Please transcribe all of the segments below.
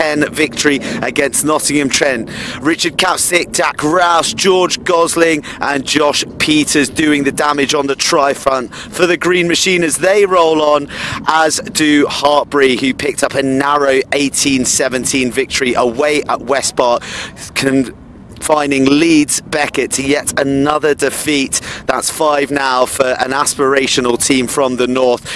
10 victory against Nottingham Trent. Richard Capstick, Jack Rouse, George Gosling and Josh Peters doing the damage on the try front for the Green Machine as they roll on, as do Hartbury, who picked up a narrow 18-17 victory away at West Park, confining Leeds Beckett to yet another defeat. That's 5 now for an aspirational team from the north.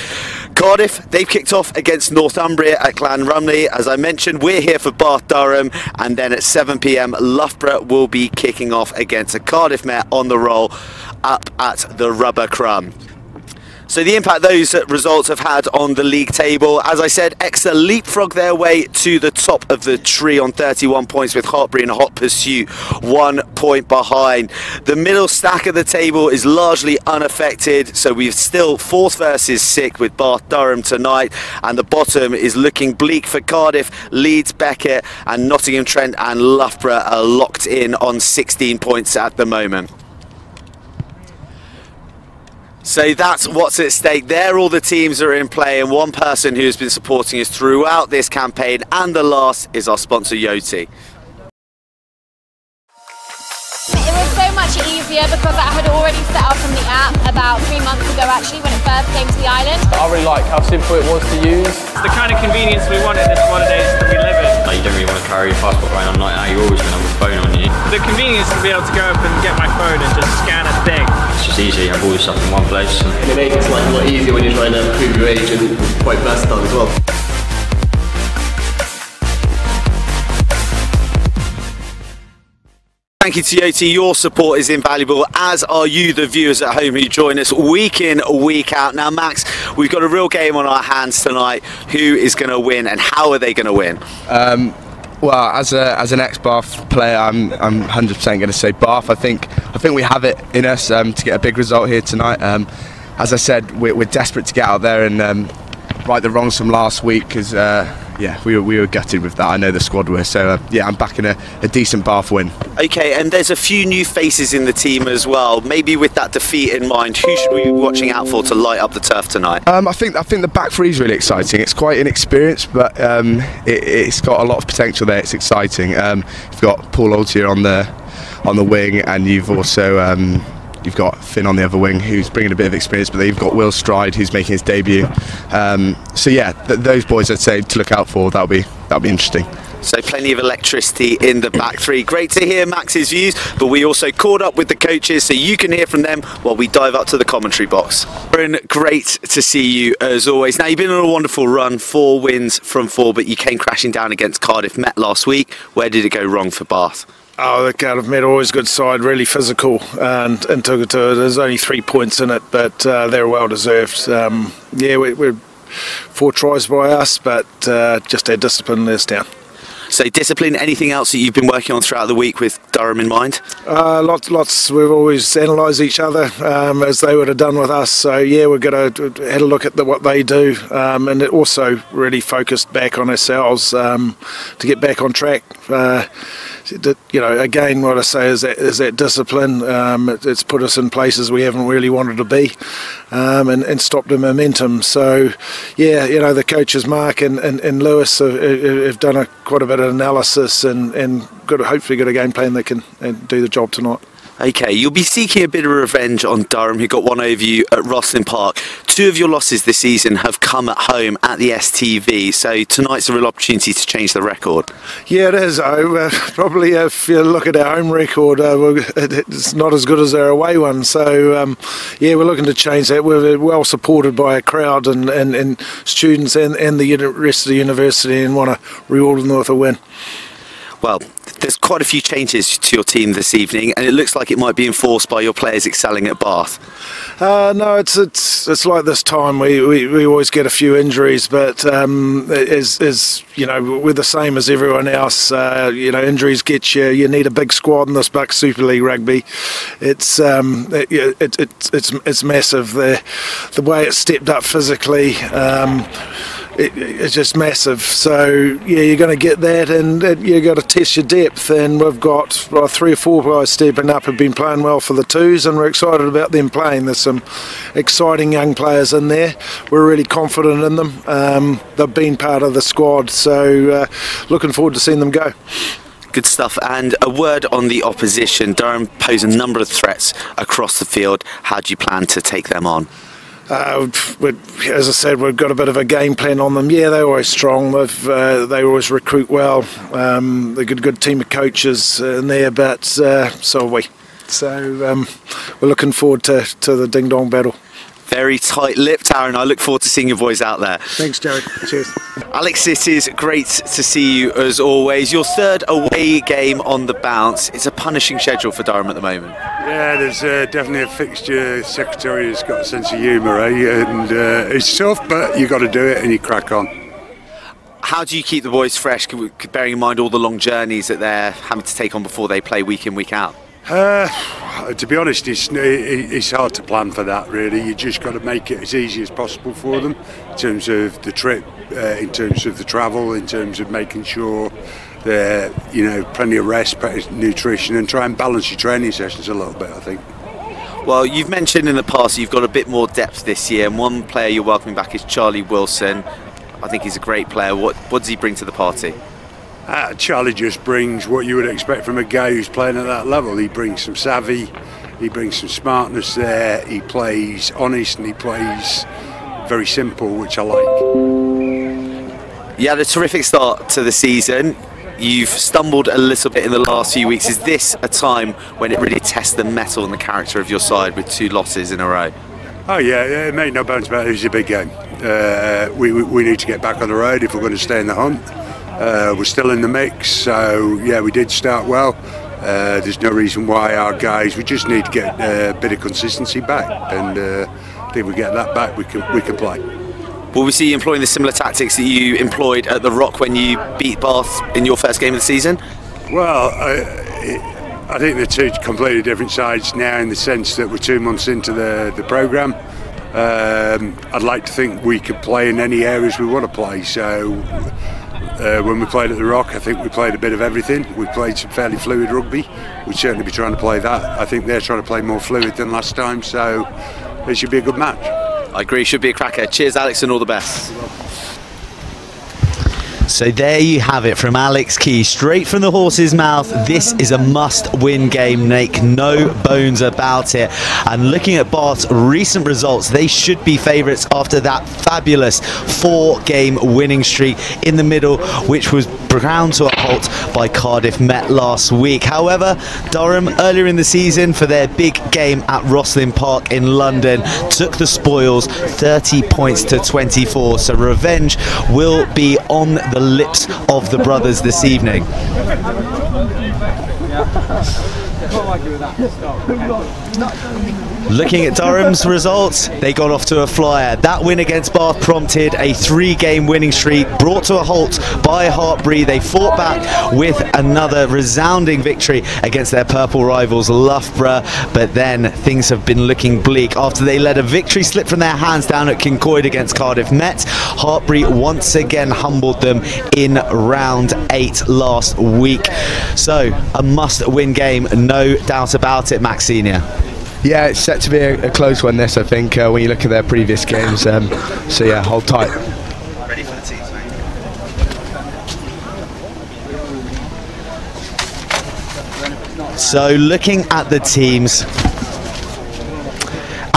Cardiff, they've kicked off against Northumbria at Clanrumley. As I mentioned, we're here for Bath Durham, and then at 7 p.m, Loughborough will be kicking off against a Cardiff Met on the roll up at the Rubber Crumb. So the impact those results have had on the league table, as I said, Exeter leapfrog their way to the top of the tree on 31 points with Hartbury in a hot pursuit, 1 point behind. The middle stack of the table is largely unaffected, so we've still 4th versus 6th with Bath Durham tonight, and the bottom is looking bleak for Cardiff, Leeds Beckett and Nottingham Trent and Loughborough are locked in on 16 points at the moment. So that's what's at stake. They're all the teams that are in play, and one person who has been supporting us throughout this campaign and the last is our sponsor Yoti. It was so much easier because I had already set up on the app about 3 months ago actually when it first came to the island. I really like how simple it was to use. It's the kind of convenience we want in this holidays that we live in. You don't really want to carry your passport around all night now, you're always going to have a phone on you. The convenience to be able to go up and get my phone and just scan a thing. It's just easy, you have all your stuff in one place. It makes life a lot easier when you're trying to prove your age and quite versatile as well. Thank you to Yoti, your support is invaluable, as are you, the viewers at home who join us week in, week out. Now Max, we've got a real game on our hands tonight. Who is going to win and how are they going to win? Well, as an ex-Bath player, I'm 100% going to say Bath. I think we have it in us to get a big result here tonight. As I said, we're desperate to get out there and right the wrongs from last week, because yeah, we were gutted with that. I know the squad were, so yeah, I'm backing a decent Bath win. Okay, and there's a few new faces in the team as well. Maybe with that defeat in mind, who should we be watching out for to light up the turf tonight? I think the back three is really exciting. It's quite inexperienced, but it's got a lot of potential there. It's exciting. You've got Paul Altier on the wing, and you've also you've got Finn on the other wing, who's bringing a bit of experience, but then you've got Will Stride, who's making his debut. So yeah, those boys I'd say to look out for. That'll be interesting. So plenty of electricity in the back three. Great to hear Max's views, but we also caught up with the coaches so you can hear from them while we dive up to the commentary box. Aaron, great to see you as always. Now, you've been on a wonderful run, 4 wins from 4, but you came crashing down against Cardiff Met last week. Where did it go wrong for Bath? Oh, the Cardiff Met always good side, really physical, and took it to it. There's only 3 points in it, but they're well deserved. Yeah, we're 4 tries by us, but just our discipline let us down. So discipline, anything else that you've been working on throughout the week with Durham in mind? Lots. We've always analysed each other as they would have done with us. So yeah, we're going to have a look at what they do, and it also really focused back on ourselves to get back on track. You know, again, what I say is that discipline. It's put us in places we haven't really wanted to be, and stopped the momentum. So yeah, you know, the coaches Mark and Lewis have done quite a bit of analysis and hopefully got a game plan that can do the job tonight. Okay, you'll be seeking a bit of revenge on Durham, who got one over you at Rosslyn Park. 2 of your losses this season have come at home at the STV, so tonight's a real opportunity to change the record. Yeah, it is. Probably if you look at our home record, it's not as good as our away one. So yeah, we're looking to change that. We're well supported by a crowd and students and the rest of the university, and want to reward them with a win. Well, there's quite a few changes to your team this evening, and it looks like it might be enforced by your players excelling at Bath. No, it's like this time. We always get a few injuries, but as you know, we're the same as everyone else. You know, injuries get you. You need a big squad in this BUCS Super League rugby. It's massive. The way it's stepped up physically. it's just massive. So yeah, you're going to get that, and you've got to test your depth. And we've got 3 or 4 guys stepping up have been playing well for the twos, and we're excited about them playing. There's some exciting young players in there. We're really confident in them. They've been part of the squad, so looking forward to seeing them go. Good stuff. And a word on the opposition. Durham pose a number of threats across the field. How do you plan to take them on? As I said, we've got a bit of a game plan on them. Yeah, they're always strong. They always recruit well. They've got a good team of coaches in there, but so are we. So we're looking forward to the ding-dong battle. Very tight-lipped, Aaron. I look forward to seeing your boys out there. Thanks, Jared. Cheers. Alex, it is great to see you as always. Your 3rd away game on the bounce. It's a punishing schedule for Durham at the moment. Yeah, there's definitely a fixture. Secretary has got a sense of humour, and it's tough, but you got to do it and you crack on. How do you keep the boys fresh, bearing in mind all the long journeys that they're having to take on before they play week in, week out? To be honest, it's hard to plan for that, really. You just got to make it as easy as possible for them in terms of the trip, in terms of the travel, in terms of making sure they're, plenty of rest, nutrition, and try and balance your training sessions a little bit, I think. Well, you've mentioned in the past you've got a bit more depth this year, and one player you're welcoming back is Charlie Wilson. I think he's a great player. What does he bring to the party? Charlie just brings what you would expect from a guy who's playing at that level. He brings some savvy, he brings some smartness there, he plays honest, and he plays very simple, which I like. You had a terrific start to the season. You've stumbled a little bit in the last few weeks. Is this a time when it really tests the mettle and the character of your side with 2 losses in a row? Oh yeah, mate, no bones about it. It was a big game. We need to get back on the road if we're going to stay in the hunt. We're still in the mix, so yeah, we did start well. There's no reason why our guys, we just need to get a bit of consistency back, and I think we get that back, we can play. Will we see you employing the similar tactics that you employed at the Rock when you beat Bath in your first game of the season? Well, I think they're 2 completely different sides now, in the sense that we're 2 months into the programme. I'd like to think we could play in any areas we want to play, so when we played at the Rock, I think we played a bit of everything. We played some fairly fluid rugby. We'd certainly be trying to play that. I think they're trying to play more fluid than last time, so it should be a good match. I agree, should be a cracker. Cheers, Alex, and all the best. So there you have it from Alex Key, straight from the horse's mouth. This is a must-win game, make no bones about it. And looking at Bath's recent results, they should be favourites after that fabulous 4-game winning streak in the middle, which was ground to a halt by Cardiff Met last week. However, Durham earlier in the season for their big game at Rosslyn Park in London took the spoils, 30 points to 24. So revenge will be on the lips of the brothers this evening. Looking at Durham's results, they got off to a flyer. That win against Bath prompted a 3-game winning streak brought to a halt by Hartbury. They fought back with another resounding victory against their purple rivals Loughborough, but then things have been looking bleak after they let a victory slip from their hands down at Kincoid against Cardiff Met. Hartbury once again humbled them in round 8 last week. So a must-win game, no doubt about it, Max Senior. Yeah, it's set to be a close one, this, I think, when you look at their previous games. So yeah, hold tight. Ready for the teams, mate? So looking at the teams,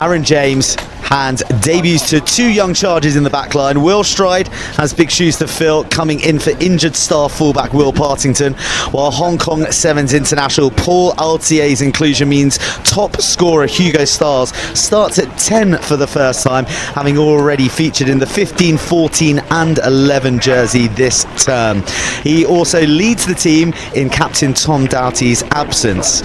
Aaron James and debuts to 2 young charges in the back line. Will Stride has big shoes to fill, coming in for injured star fullback Will Partington, while Hong Kong Sevens international Paul Altier's inclusion means top scorer Hugo Stars starts at 10 for the first time, having already featured in the 15, 14 and 11 jersey this term. He also leads the team in captain Tom Doughty's absence.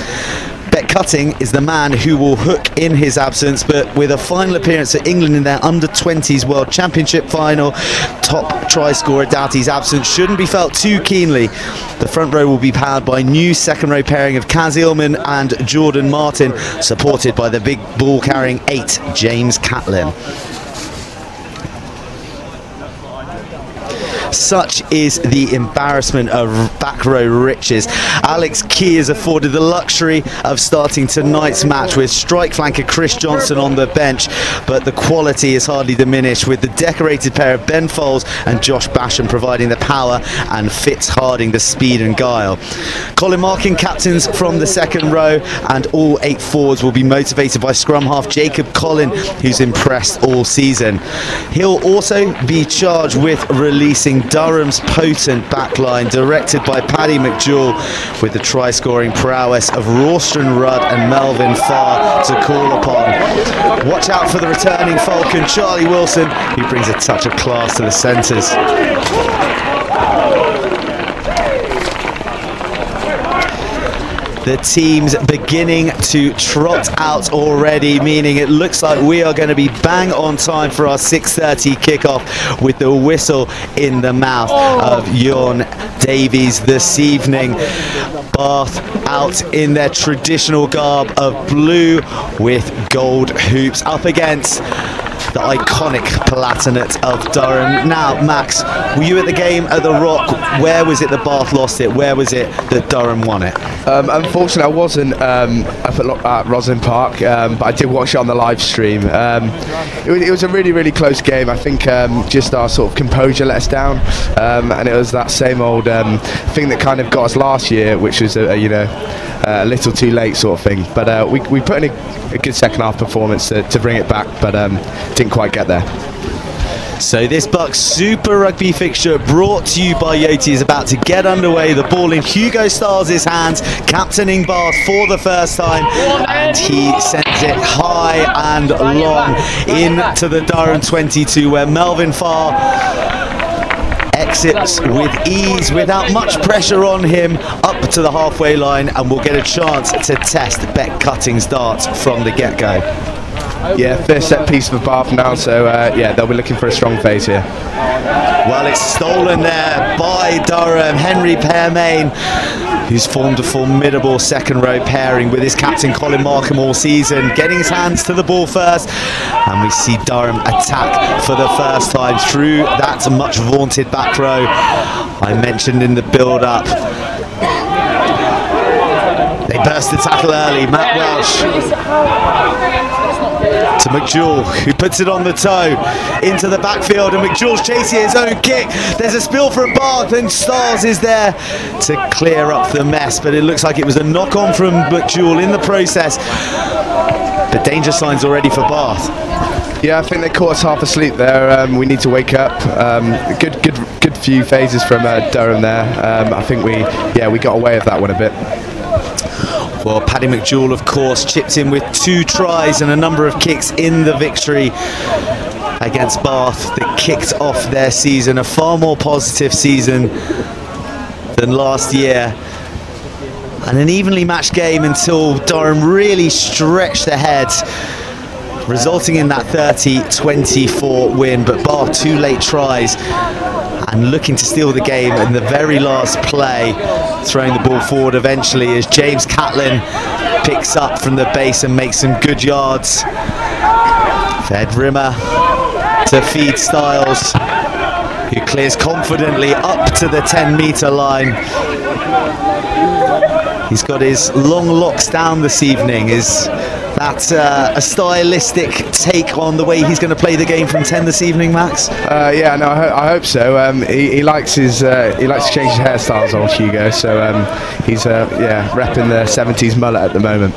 Bet Cutting is the man who will hook in his absence, but with a final appearance at England in their under-20s World Championship final, top try scorer Doughty's absence shouldn't be felt too keenly. The front row will be powered by new second row pairing of Kaz Illman and Jordan Martin, supported by the big ball carrying 8 James Catlin. Such is the embarrassment of back row riches. Alex Key is afforded the luxury of starting tonight's match with strike flanker Chris Johnson on the bench, but the quality is hardly diminished with the decorated pair of Ben Foles and Josh Basham providing the power and Fitz Harding the speed and guile. Colin Markin captains from the second row, and all 8 forwards will be motivated by scrum half Jacob Collin, who's impressed all season. He'll also be charged with releasing Durham's potent backline, directed by Paddy McJewell, with the try-scoring prowess of Rawston Rudd and Melvin Farr to call upon. Watch out for the returning Falcon, Charlie Wilson, who brings a touch of class to the centres. The team's beginning to trot out already, meaning it looks like we are going to be bang on time for our 6:30 kickoff with the whistle in the mouth of Ewan Davies this evening. Bath out in their traditional garb of blue with gold hoops up against the iconic Palatinate of Durham. Now, Max, were you at the game at the Rock? Where was it that Bath lost it? Where was it that Durham won it? Unfortunately, I wasn't up at Roslyn Park, but I did watch it on the live stream. It was a really, really close game. I think just our sort of composure let us down, and it was that same old thing that kind of got us last year, which was a little too late sort of thing. But we put in a good second half performance to bring it back, but didn't quite get there. So this BUCS Super Rugby fixture brought to you by Yoti is about to get underway. The ball in Hugo Styles' hands, captaining Bath for the first time, and he sends it high and long into the Durham 22, where Melvin Farr exits with ease without much pressure on him up to the halfway line, and will get a chance to test Beck Cutting's darts from the get-go. Yeah, first set piece for Bath now, so yeah, they'll be looking for a strong phase here. Well, it's stolen there by Durham. Henry Pearmain, who's formed a formidable second row pairing with his captain Colin Markham all season, getting his hands to the ball first, and we see Durham attack for the first time through that much vaunted back row I mentioned in the build-up. They burst the tackle early. Matt Welsh to McJewell, who puts it on the toe into the backfield, and McJewell's chasing his own kick. There's a spill from Bath, and Styles is there to clear up the mess, but it looks like it was a knock-on from McJewell in the process. But danger signs already for Bath. Yeah, I think they caught us half asleep there. We need to wake up. Good few phases from Durham there. I think we got away with that one a bit. Well, Paddy McJewell, of course, chipped in with 2 tries and a number of kicks in the victory against Bath that kicked off their season, a far more positive season than last year. And an evenly matched game until Durham really stretched ahead, resulting in that 30-24 win. But Bath 2 late tries and looking to steal the game in the very last play, throwing the ball forward eventually as James Catlin picks up from the base and makes some good yards. Fed Rimmer to feed Styles, who clears confidently up to the 10-metre line. He's got his long locks down this evening. Is that a stylistic take on the way he's going to play the game from 10 this evening, Max? Yeah, no, I hope so. He likes to change his hairstyles on Hugo, so he's repping the 70s mullet at the moment.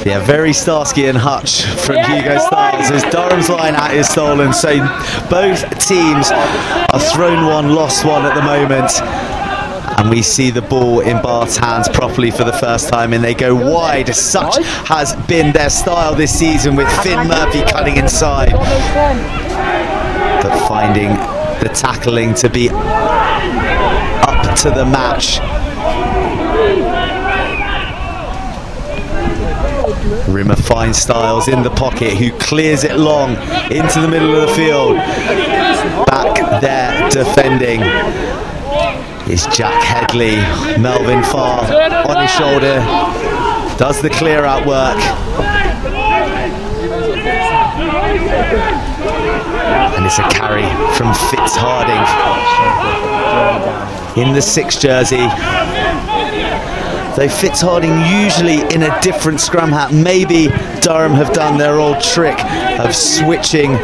Yeah, very Starsky and Hutch from Hugo Styles as Durham's line out is stolen. So both teams are thrown one, lost one at the moment. And we see the ball in Bath's hands properly for the first time, and they go wide. Such has been their style this season, with Finn Murphy cutting inside, but finding the tackling to be up to the match. Rimmer finds Styles in the pocket, who clears it long into the middle of the field. Back there defending is Jack Headley. Melvin Farr on his shoulder does the clear out work. And it's a carry from Fitzharding in the 6 jersey. Though Fitzharding usually in a different scrum hat, maybe Durham have done their old trick of switching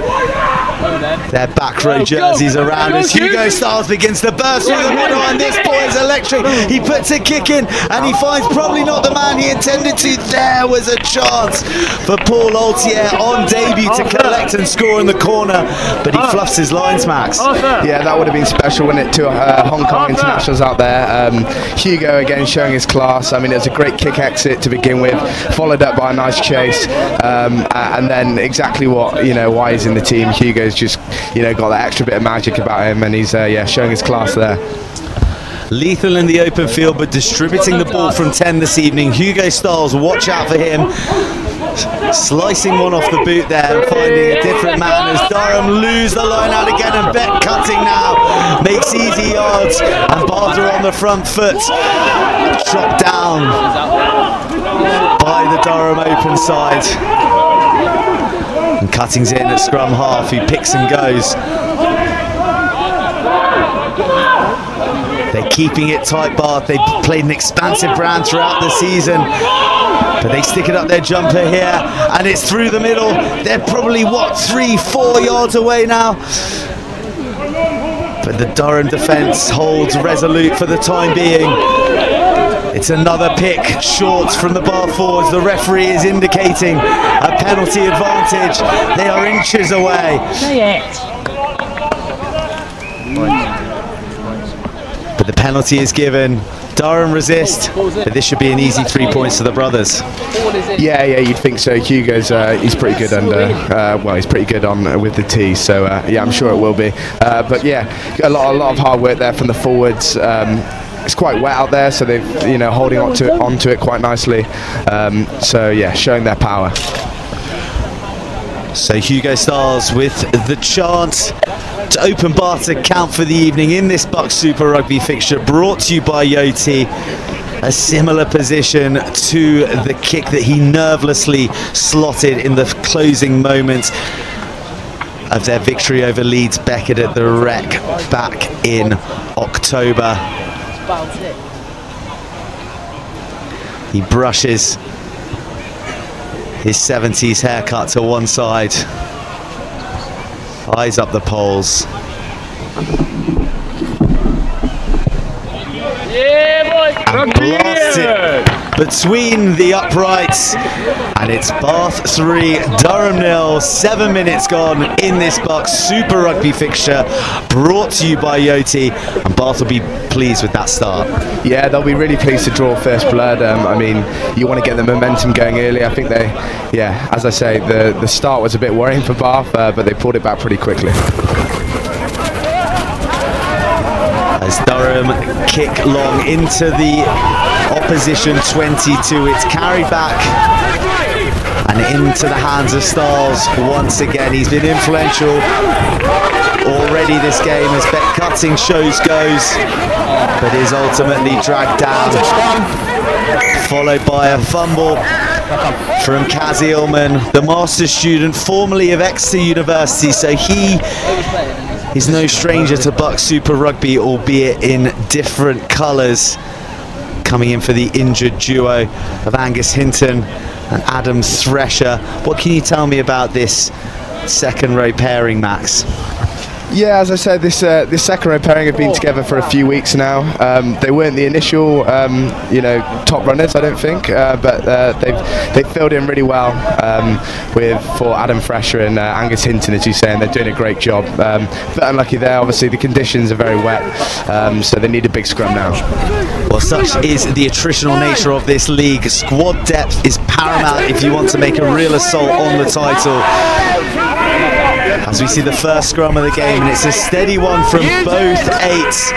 their back row jerseys around as Hugo Styles begins to burst through the middle, and this boy is electric. He puts a kick in and he finds probably not the man he intended to. There was a chance for Paul Altier on debut to collect and score in the corner, but he fluffs his lines, Max. Yeah, that would have been special, wouldn't it, to Hong Kong internationals out there. Hugo again showing his class. I mean, it was a great kick exit to begin with, followed up by a nice chase, and then exactly what, why he's in the team. Hugo's just got that extra bit of magic about him, and he's showing his class there. Lethal in the open field, but distributing the ball from 10 this evening. Hugo Styles, watch out for him. Slicing one off the boot there and finding a different man as Durham lose the line out again, and Beck cutting now makes easy yards, and Barter on the front foot, chopped down by the Durham open side. And Cutting's in at scrum half, he picks and goes. They're keeping it tight, Bath. They've played an expansive brand throughout the season, but they stick it up their jumper here, and it's through the middle. They're probably, 3-4 yards away now. But the Durham defence holds resolute for the time being. It's another pick short from the bar forwards. The referee is indicating a penalty advantage. They are inches away. But the penalty is given. Durham resist, but this should be an easy 3 points to the brothers. Yeah, you'd think so. Hugo's he's pretty good under. He's pretty good on with the tee. So yeah, I'm sure it will be. But yeah, a lot of hard work there from the forwards. It's quite wet out there, so they've holding onto it quite nicely. So yeah, showing their power. So Hugo Styles with the chance to open Barter count for the evening in this BUCS Super Rugby fixture, brought to you by Yoti. A similar position to the kick that he nervelessly slotted in the closing moments of their victory over Leeds Beckett at the Rec back in October. He brushes his 70s haircut to one side, eyes up the poles. And blasts it between the uprights, and it's Bath 3, Durham 0, 7 minutes gone in this BUCS Super Rugby fixture, brought to you by Yoti, and Bath will be pleased with that start. Yeah, they'll be really pleased to draw first blood. I mean, you want to get the momentum going early. I think they, as I say, the start was a bit worrying for Bath, but they pulled it back pretty quickly. As Durham kick long into the opposition 22, it's carried back and into the hands of Styles once again. He's been influential already this game as Beck Cutting shows goes, but is ultimately dragged down, followed by a fumble from Kaz Illman, the master's student formerly of Exeter University, so he is no stranger to BUCS Super Rugby, albeit in different colours. Coming in for the injured duo of Angus Hinton and Adam Thresher. What can you tell me about this second row pairing, Max? Yeah, as I said, this second row pairing have been together for a few weeks now. They weren't the initial, top runners, I don't think, but they've filled in really well for Adam Thresher and Angus Hinton, as you say, and they're doing a great job. But unlucky there, obviously the conditions are very wet, so they need a big scrum now. Well, such is the attritional nature of this league. Squad depth is paramount if you want to make a real assault on the title. As we see the first scrum of the game, and it's a steady one from both eights.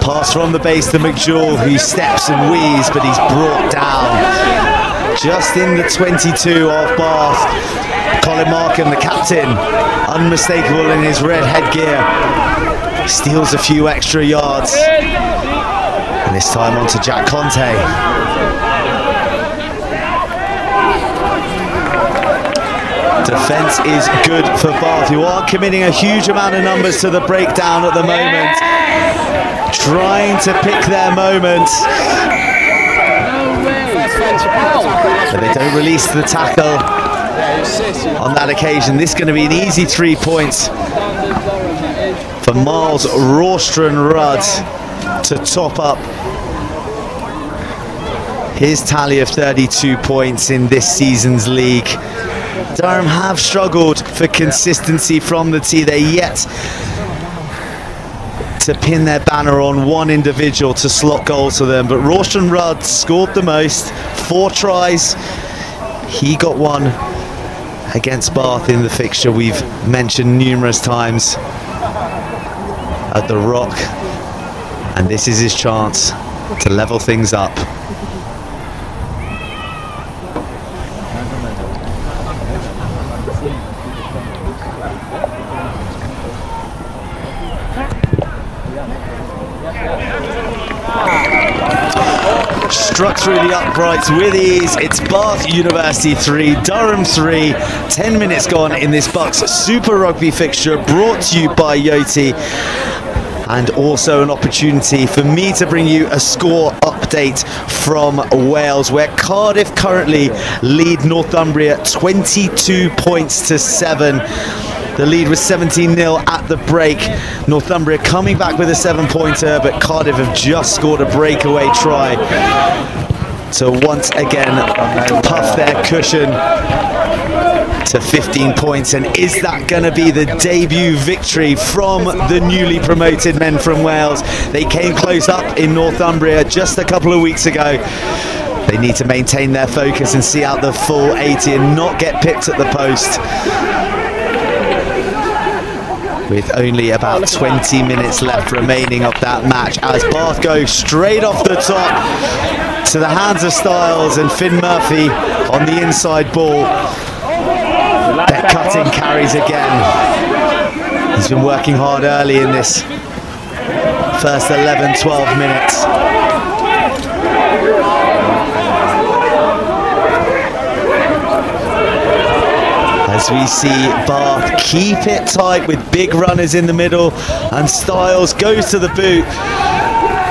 Pass from the base to McJewell, who steps and wheezes, but he's brought down just in the 22 of Bath. Colin Markham, the captain, unmistakable in his red headgear, steals a few extra yards. And this time on to Jack Conte. Defence is good for Bath, who aren't committing a huge amount of numbers to the breakdown at the moment. Trying to pick their moments. But they don't release the tackle on that occasion. This is going to be an easy 3 points for Miles Rawstrand-Rudd to top up his tally of 32 points in this season's league. Durham have struggled for consistency from the tee. They're yet to pin their banner on one individual to slot goals for them, but Rawstrand-Rudd scored the most, 4 tries. He got one against Bath in the fixture we've mentioned numerous times at the Rock, and this is his chance to level things up. Struck through the uprights with ease. It's Bath University 3, Durham 3. 10 minutes gone in this BUCS Super Rugby fixture, brought to you by Yoti. And also an opportunity for me to bring you a score update from Wales, where Cardiff currently lead Northumbria 22 points to 7. The lead was 17-0 at the break. Northumbria coming back with a 7-pointer, but Cardiff have just scored a breakaway try to once again puff their cushion to 15 points. And is that going to be the debut victory from the newly promoted men from Wales? They came close up in Northumbria just a couple of weeks ago. They need to maintain their focus and see out the full 80 and not get picked at the post. With only about 20 minutes left remaining of that match, as Bath go straight off the top to the hands of Styles and Finn Murphy on the inside ball. They're cutting carries again. He's been working hard early in this first 11-12 minutes. As we see Bath keep it tight with big runners in the middle, and Styles goes to the boot.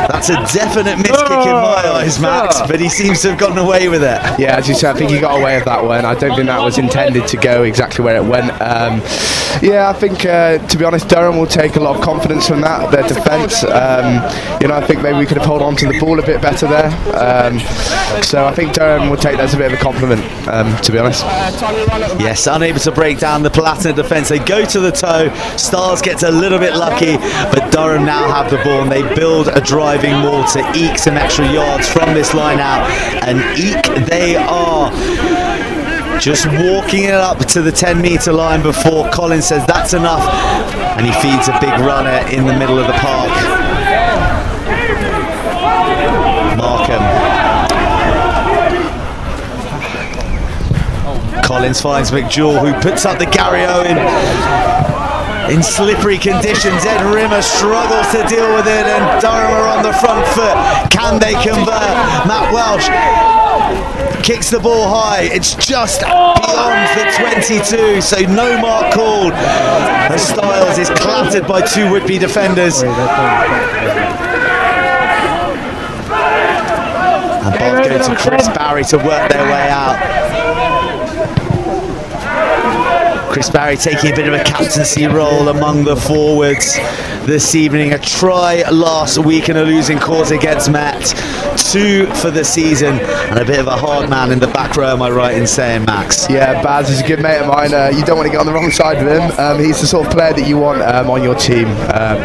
That's a definite miss kick in my eyes, Max, but he seems to have gotten away with it. Yeah, as you said, I think he got away with that one. I don't think that was intended to go exactly where it went. Yeah, I think, to be honest, Durham will take a lot of confidence from that, their defence. You know, I think maybe we could have held on to the ball a bit better there. So I think Durham will take that as a bit of a compliment, to be honest. Yes, unable to break down the Palatinate defence. They go to the toe. Stars gets a little bit lucky, but Durham now have the ball and they build a driving wall to eke some extra yards from this line out. And eke they are. Just walking it up to the 10-metre line before Collins says that's enough, and he feeds a big runner in the middle of the park. Markham. Collins finds McJewell, who puts up the Gary Owen in slippery conditions. Ed Rimmer struggles to deal with it, and Durham are on the front foot. Can they convert? Matt Welsh kicks the ball high. It's just beyond the 22, so no mark called. As Styles is clattered by 2 would-be defenders. And Bath go to Chris Barry to work their way out. Chris Barry taking a bit of a captaincy role among the forwards this evening. A try last week in a losing cause against Met. 2 for the season, and a bit of a hard man in the back row, am I right in saying, Max? Yeah, Baz is a good mate of mine. You don't want to get on the wrong side with him. He's the sort of player that you want on your team.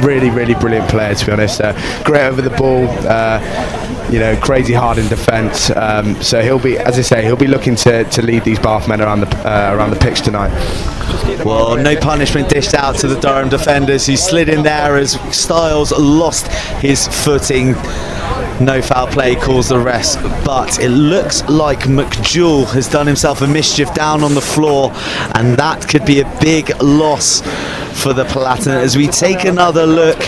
Really, really brilliant player, to be honest. Great over the ball. You know, crazy hard in defence. So he'll be, as I say, he'll be looking to lead these Bath men around the pitch tonight. Well, no punishment dished out to the Durham defenders, who slid in there as Styles lost his footing. No foul play calls the rest, but it looks like McJewell has done himself a mischief down on the floor, and that could be a big loss for the Palatinate. As we take another look,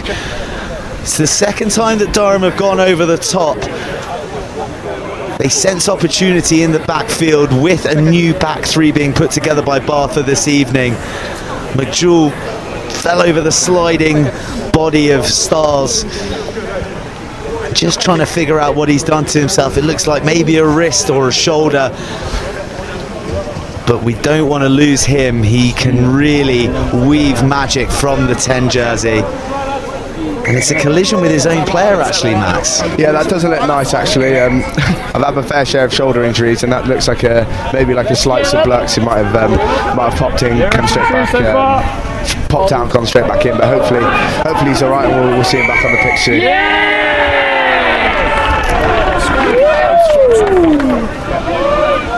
it's the second time that Durham have gone over the top. They sense opportunity in the backfield with a new back three being put together by Bartha this evening. McJewell fell over the sliding body of Styles, just trying to figure out what he's done to himself. It looks like maybe a wrist or a shoulder, but we don't want to lose him. He can really weave magic from the 10 jersey. And it's a collision with his own player, actually, Max. Yeah, that doesn't look nice, actually. I've had a fair share of shoulder injuries, and that looks like maybe like a slight BUCS. He might have popped in, come straight back, popped out, and gone straight back in. But hopefully he's all right, and we'll see him back on the pitch soon.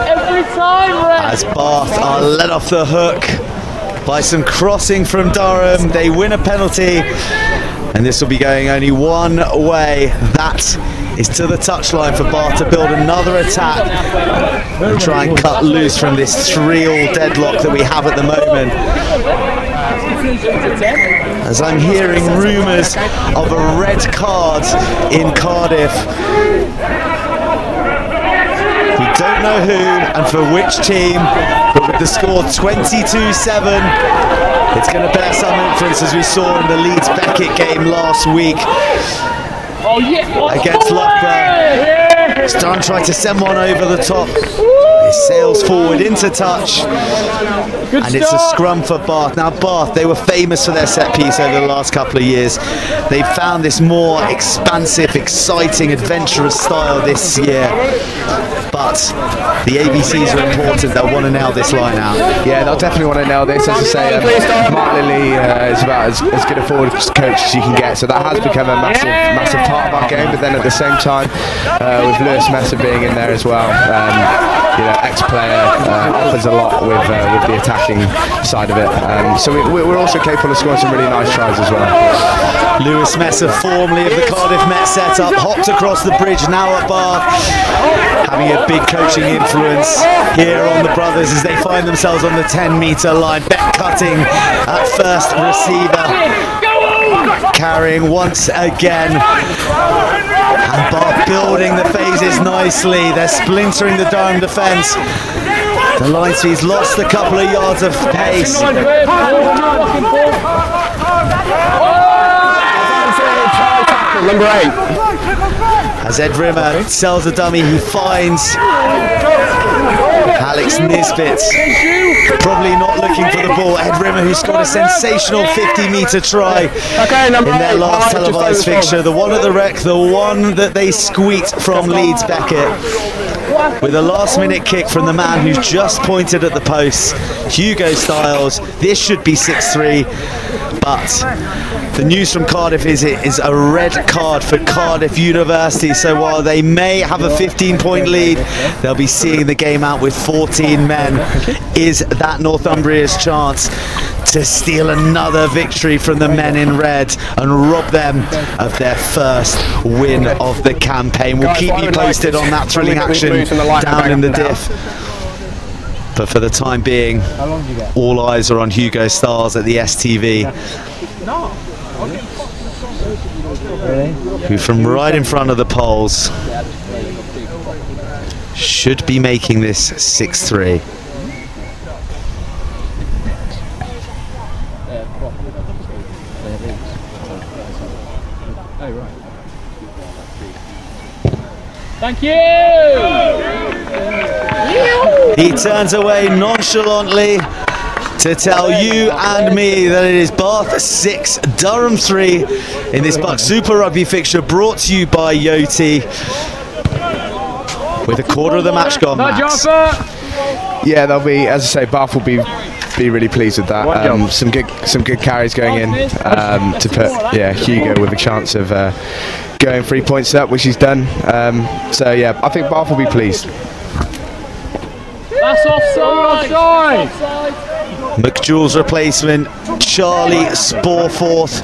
Every time, as Bath are let off the hook by some crossing from Durham, they win a penalty. And this will be going only one way. That is to the touchline for Bath to build another attack and try and cut loose from this 3-all deadlock that we have at the moment. As I'm hearing rumours of a red card in Cardiff. We don't know who and for which team, but with the score 22-7, it's going to bear some influence, as we saw in the Leeds-Beckett game last week against Loughborough. Stan tried to send one over the top. He sails forward into touch, and it's a scrum for Bath. Now Bath, they were famous for their set piece over the last couple of years. They found this more expansive, exciting, adventurous style this year. But the ABCs are important. They'll want to nail this line out. Yeah, they'll definitely want to nail this. As I say, Mark Lilly is about as good a forward coach as you can get. So that has become a massive part of our game. But then at the same time, with Lewis Messer being in there as well, you know, ex-player, offers a lot with the attacking side of it. So we're also capable of scoring some really nice tries as well. Lewis Messer, formerly of the Cardiff Met setup, hopped across the bridge, now at Bath, having a big coaching influence here on the brothers as they find themselves on the 10-metre line. Beck cutting at first receiver, carrying once again. And Bath building the phases nicely. They're splintering the Durham defence. The line speed's lost a couple of yards of pace. Number 8. As Ed Rimmer sells a dummy, he finds Alex Nisbet, probably not looking for the ball. Ed Rimmer, who scored a sensational 50-metre try in their last televised fixture. The one at the Rec, the one that they squeaked from Leeds Beckett. With a last-minute kick from the man who's just pointed at the post, Hugo Styles. This should be 6-3, but the news from Cardiff is it is a red card for Cardiff University. So while they may have a 15-point lead, they'll be seeing the game out with 14 men. Is that Northumbria's chance to steal another victory from the men in red and rob them of their first win of the campaign? We'll keep you posted on that thrilling action down in the diff. But for the time being, all eyes are on Hugo Styles at the STV, who from right in front of the poles should be making this 6-3. Thank you! He turns away nonchalantly to tell you and me that it is Bath 6, Durham 3 in this BUCS Super Rugby fixture, brought to you by Yoti. With a quarter of the match gone, Max. Yeah, they'll be, as I say, Bath will be really pleased with that. Some good carries going in to put Hugo with a chance of going 3 points up, which he's done. So yeah, I think Bath will be pleased. That's offside! McJewell's replacement, Charlie Sporforth,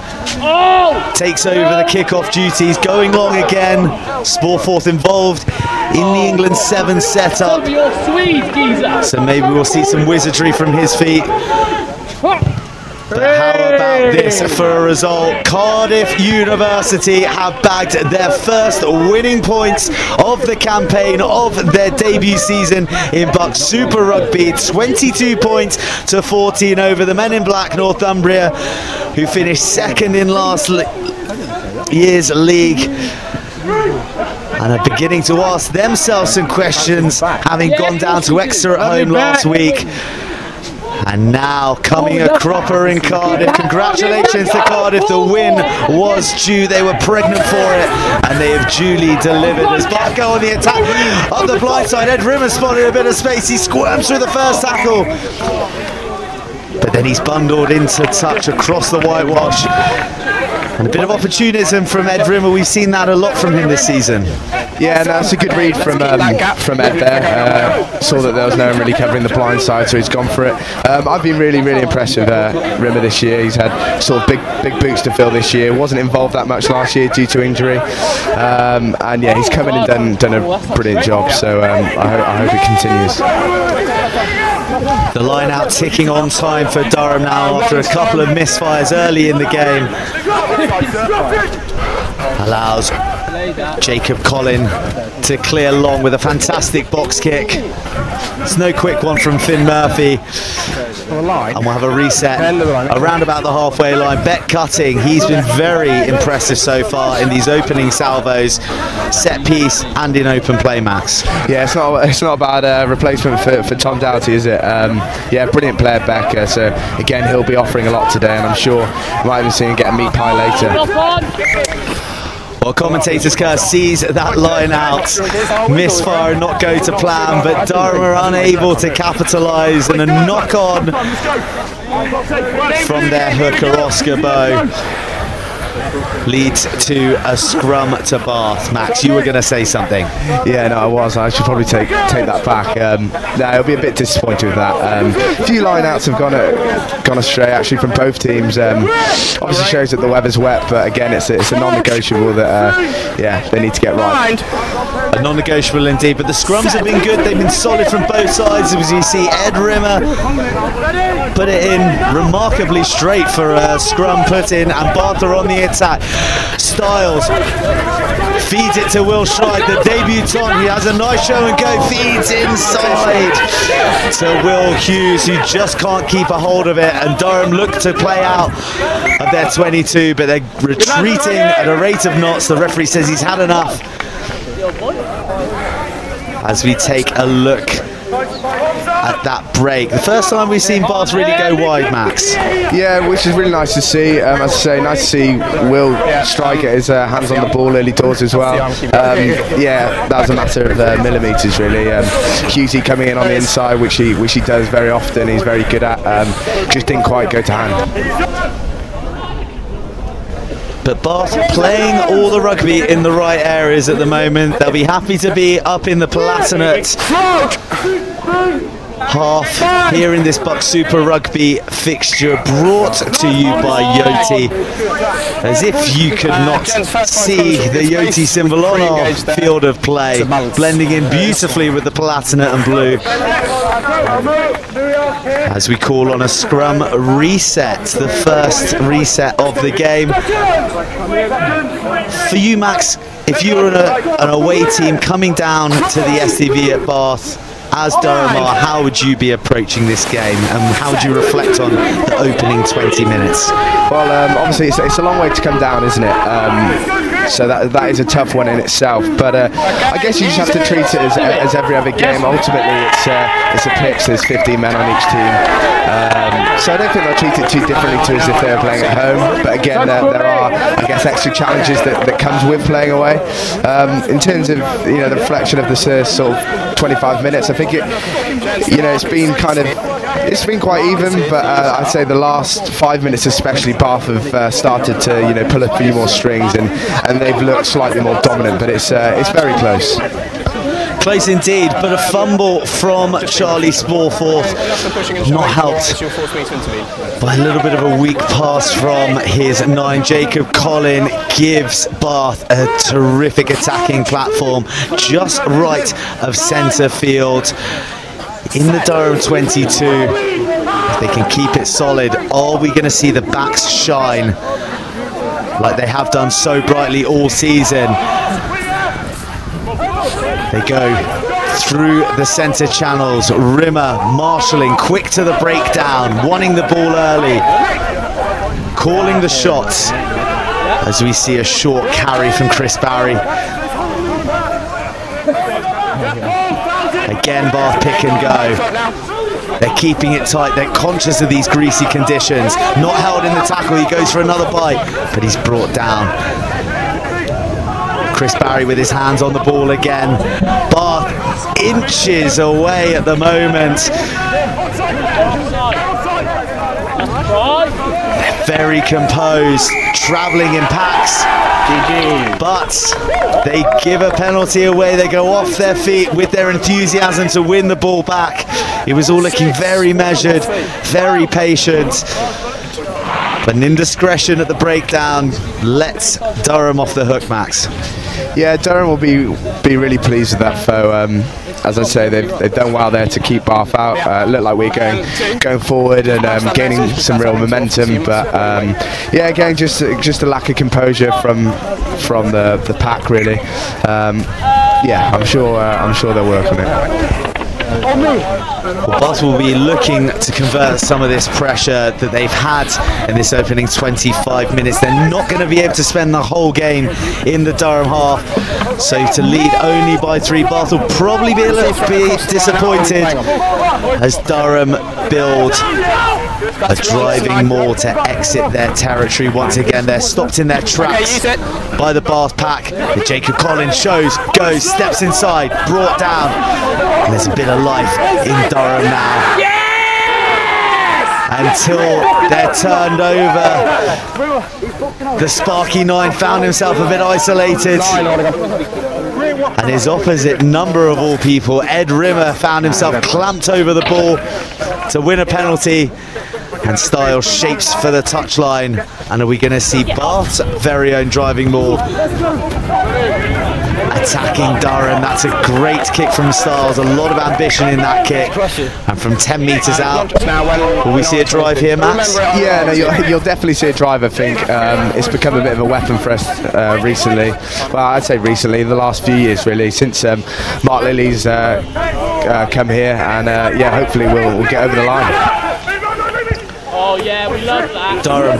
takes over the kickoff duties, going long again. Sporforth involved in the England 7 setup, so maybe we'll see some wizardry from his feet. But how about this for a result? Cardiff University have bagged their first winning points of the campaign of their debut season in BUCS Super Rugby. 22 points to 14 over the men in black Northumbria, who finished second in last year's league, and are beginning to ask themselves some questions, having gone down to Exeter at home last week. And now coming a cropper in Cardiff. Congratulations to Cardiff, the win was due, they were pregnant for it, and they have duly delivered. As Bath go on the attack up the blind side, Ed Rimmer spotted a bit of space, he squirms through the first tackle, but then he's bundled into touch across the whitewash. And a bit of opportunism from Ed Rimmer, we've seen that a lot from him this season. Yeah, no, that's a good read from Ed there. Saw that there was no one really covering the blind side, so he's gone for it. I've been really impressed with Rimmer this year. He's had sort of big boots to fill this year. Wasn't involved that much last year due to injury. And yeah, he's come in and done a brilliant job, so I hope it continues. The line out ticking on time for Durham now after a couple of misfires early in the game. Allows Jacob Collin to clear long with a fantastic box kick. It's no quick one from Finn Murphy. And we'll have a reset around about the halfway line. Bet Cutting, he's been very impressive so far in these opening salvos, set piece and in open play, Max. Yeah, it's not a bad replacement for Tom Doughty, is it? Yeah, brilliant player, Becker. So again, he'll be offering a lot today, and I'm sure we might even see him get a meat pie later. Well, commentators curse sees that line out, misfire, not go to plan, but Durham are unable to capitalise, and a knock on from their hooker Oscar Bowe leads to a scrum to Bath. Max, you were going to say something. Yeah, no, I was. I should probably take that back. No, I'll be a bit disappointed with that. A few line-outs have gone astray actually from both teams. Obviously shows that the weather's wet, but again, it's a non-negotiable that yeah, they need to get right. A non-negotiable indeed, but the scrums have been good. They've been solid from both sides. As you see, Ed Rimmer put it in remarkably straight for a scrum put in, and Bath are on the attack. Styles feeds it to Will Schride, the debutant. He has a nice show and go, feeds inside to Will Hughes, who just can't keep a hold of it, and Durham look to play out of their 22, but they're retreating at a rate of knots. The referee says he's had enough. As we take a look at that break, the first time we've seen Bath really go wide, Max. Yeah, which is really nice to see. As I say, nice to see Will Strike get his hands on the ball early doors as well. Yeah, that was a matter of millimetres really. Hughesy coming in on the inside, which he does very often. He's very good at. Just didn't quite go to hand. But Bath playing all the rugby in the right areas at the moment. They'll be happy to be up in the Palatinate half here in this BUCS Super Rugby fixture, brought to you by Yoti. As if you could not see the Yoti symbol on our field of play, blending in beautifully with the Palatinate and blue. As we call on a scrum reset, the first reset of the game. For you, Max, if you were an away team coming down to the STV at Bath, as Durham are, how would you be approaching this game, and how would you reflect on the opening 20 minutes? Well, obviously it's a long way to come down, isn't it? So that is a tough one in itself. But I guess you just have to treat it as every other game. Ultimately, it's a pitch. There's 15 men on each team. So I don't think they'll treat it too differently to as if they were playing at home. But again, there are, I guess, extra challenges that comes with playing away. In terms of the reflection of the sort of 25 minutes, I think it's been quite even, but I'd say the last 5 minutes especially, Bath have started to pull a few more strings, and they've looked slightly more dominant, but it's very close. Close indeed, but a fumble from Charlie Sporforth, not helped by a little bit of a weak pass from his 9. Jacob Collin gives Bath a terrific attacking platform just right of centre field in the Durham 22. they can keep it solid, are we going to see the backs shine like they have done so brightly all season? They go through the centre channels. Rimmer marshalling, quick to the breakdown, wanting the ball early, calling the shots as we see a short carry from Chris Barry. Again, Bath pick and go. They're keeping it tight. They're conscious of these greasy conditions. Not held in the tackle. He goes for another bite, but he's brought down. Chris Barry with his hands on the ball again. Bath inches away at the moment. Very composed, travelling in packs, but they give a penalty away. They go off their feet with their enthusiasm to win the ball back. It was all looking very measured, very patient, but an indiscretion at the breakdown lets Durham off the hook, Max. Yeah, Durham will be really pleased with that foe. As I say, they've done well there to keep Bath out. Looked like we're going forward and gaining some real momentum, but yeah, again, just a lack of composure from the pack, really. Yeah, I'm sure they'll work on it. Well, Bath will be looking to convert some of this pressure that they've had in this opening 25 minutes. They're not going to be able to spend the whole game in the Durham half. So to lead only by 3, Bath will probably be a little bit disappointed as Durham build a driving maul to exit their territory. Once again, they're stopped in their tracks by the Bath pack. Jacob Collins goes, steps inside, brought down. And there's a bit of life in Durham now. Until they're turned over. The Sparky 9 found himself a bit isolated. And his opposite number of all people, Ed Rimmer, found himself clamped over the ball to win a penalty. And Styles shapes for the touchline. And are we going to see Bath's very own driving maul attacking Durham? That's a great kick from Styles. A lot of ambition in that kick. And from 10 metres out, will we see a drive here, Max? Yeah, no, you'll definitely see a drive, I think. It's become a bit of a weapon for us recently. Well, I'd say recently, the last few years, really, since Mark Lilly's come here. And yeah, hopefully we'll get over the line. Oh yeah, we love that. Durham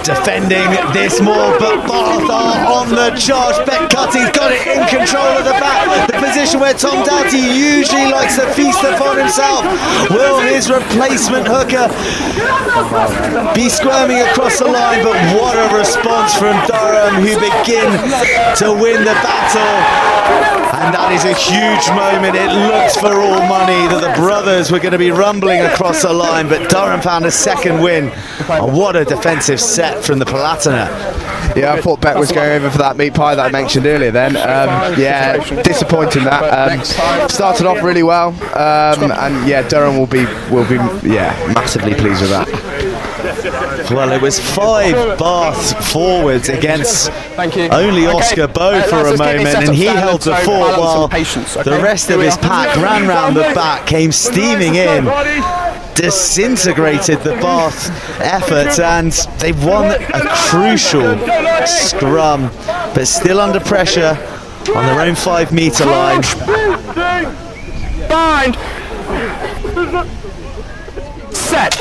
defending this maul, but Bath are on the charge. Bet Cutty's got it in control of the back. The position where Tom Doughty usually likes to feast upon himself. Will his replacement hooker be squirming across the line? But what a response from Durham, who begin to win the battle. And that is a huge moment. It looks for all money that the brothers were going to be rumbling across the line, but Durham found a second win. And what a defensive set from the Palatinate. Yeah, I thought Bet was going over for that meat pie that I mentioned earlier then. Yeah, disappointing that. Started off really well, and yeah, Durham will be massively pleased with that. Well, it was 5 Bath forwards against only Oscar Bowe for a moment, and he held the fort while the rest of his pack ran round the back, came steaming in, disintegrated the Bath effort, and they won a crucial scrum, but still under pressure on their own 5-metre line. Bind! Set!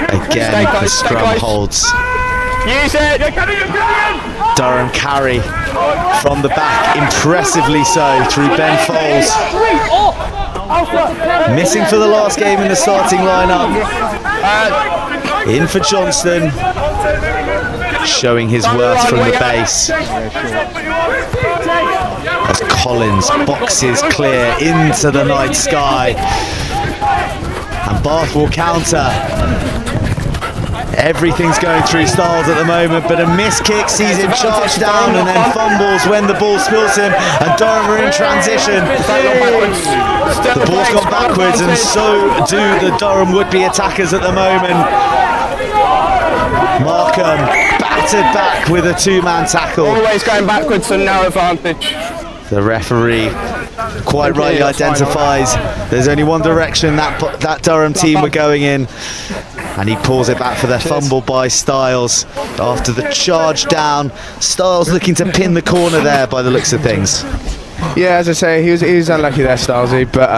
Again, the scrum holds. Use it! Durham carry from the back, impressively so, through Ben Foles. Missing for the last game in the starting lineup. In for Johnston, showing his worth from the base. As Collins boxes clear into the night sky. And Bath will counter. Everything's going through Styles at the moment, but a missed kick sees him charge down and then fumbles when the ball spills him, and Durham are in transition. The ball's gone backwards, and so do the Durham would-be attackers at the moment. Markham battered back with a 2-man tackle. Always going backwards and no advantage. The referee quite rightly identifies there's only one direction that Durham team were going in, and he pulls it back for the fumble by Styles after the charge down. Styles looking to pin the corner there by the looks of things. Yeah, as I say, he was unlucky there, Stylesy, but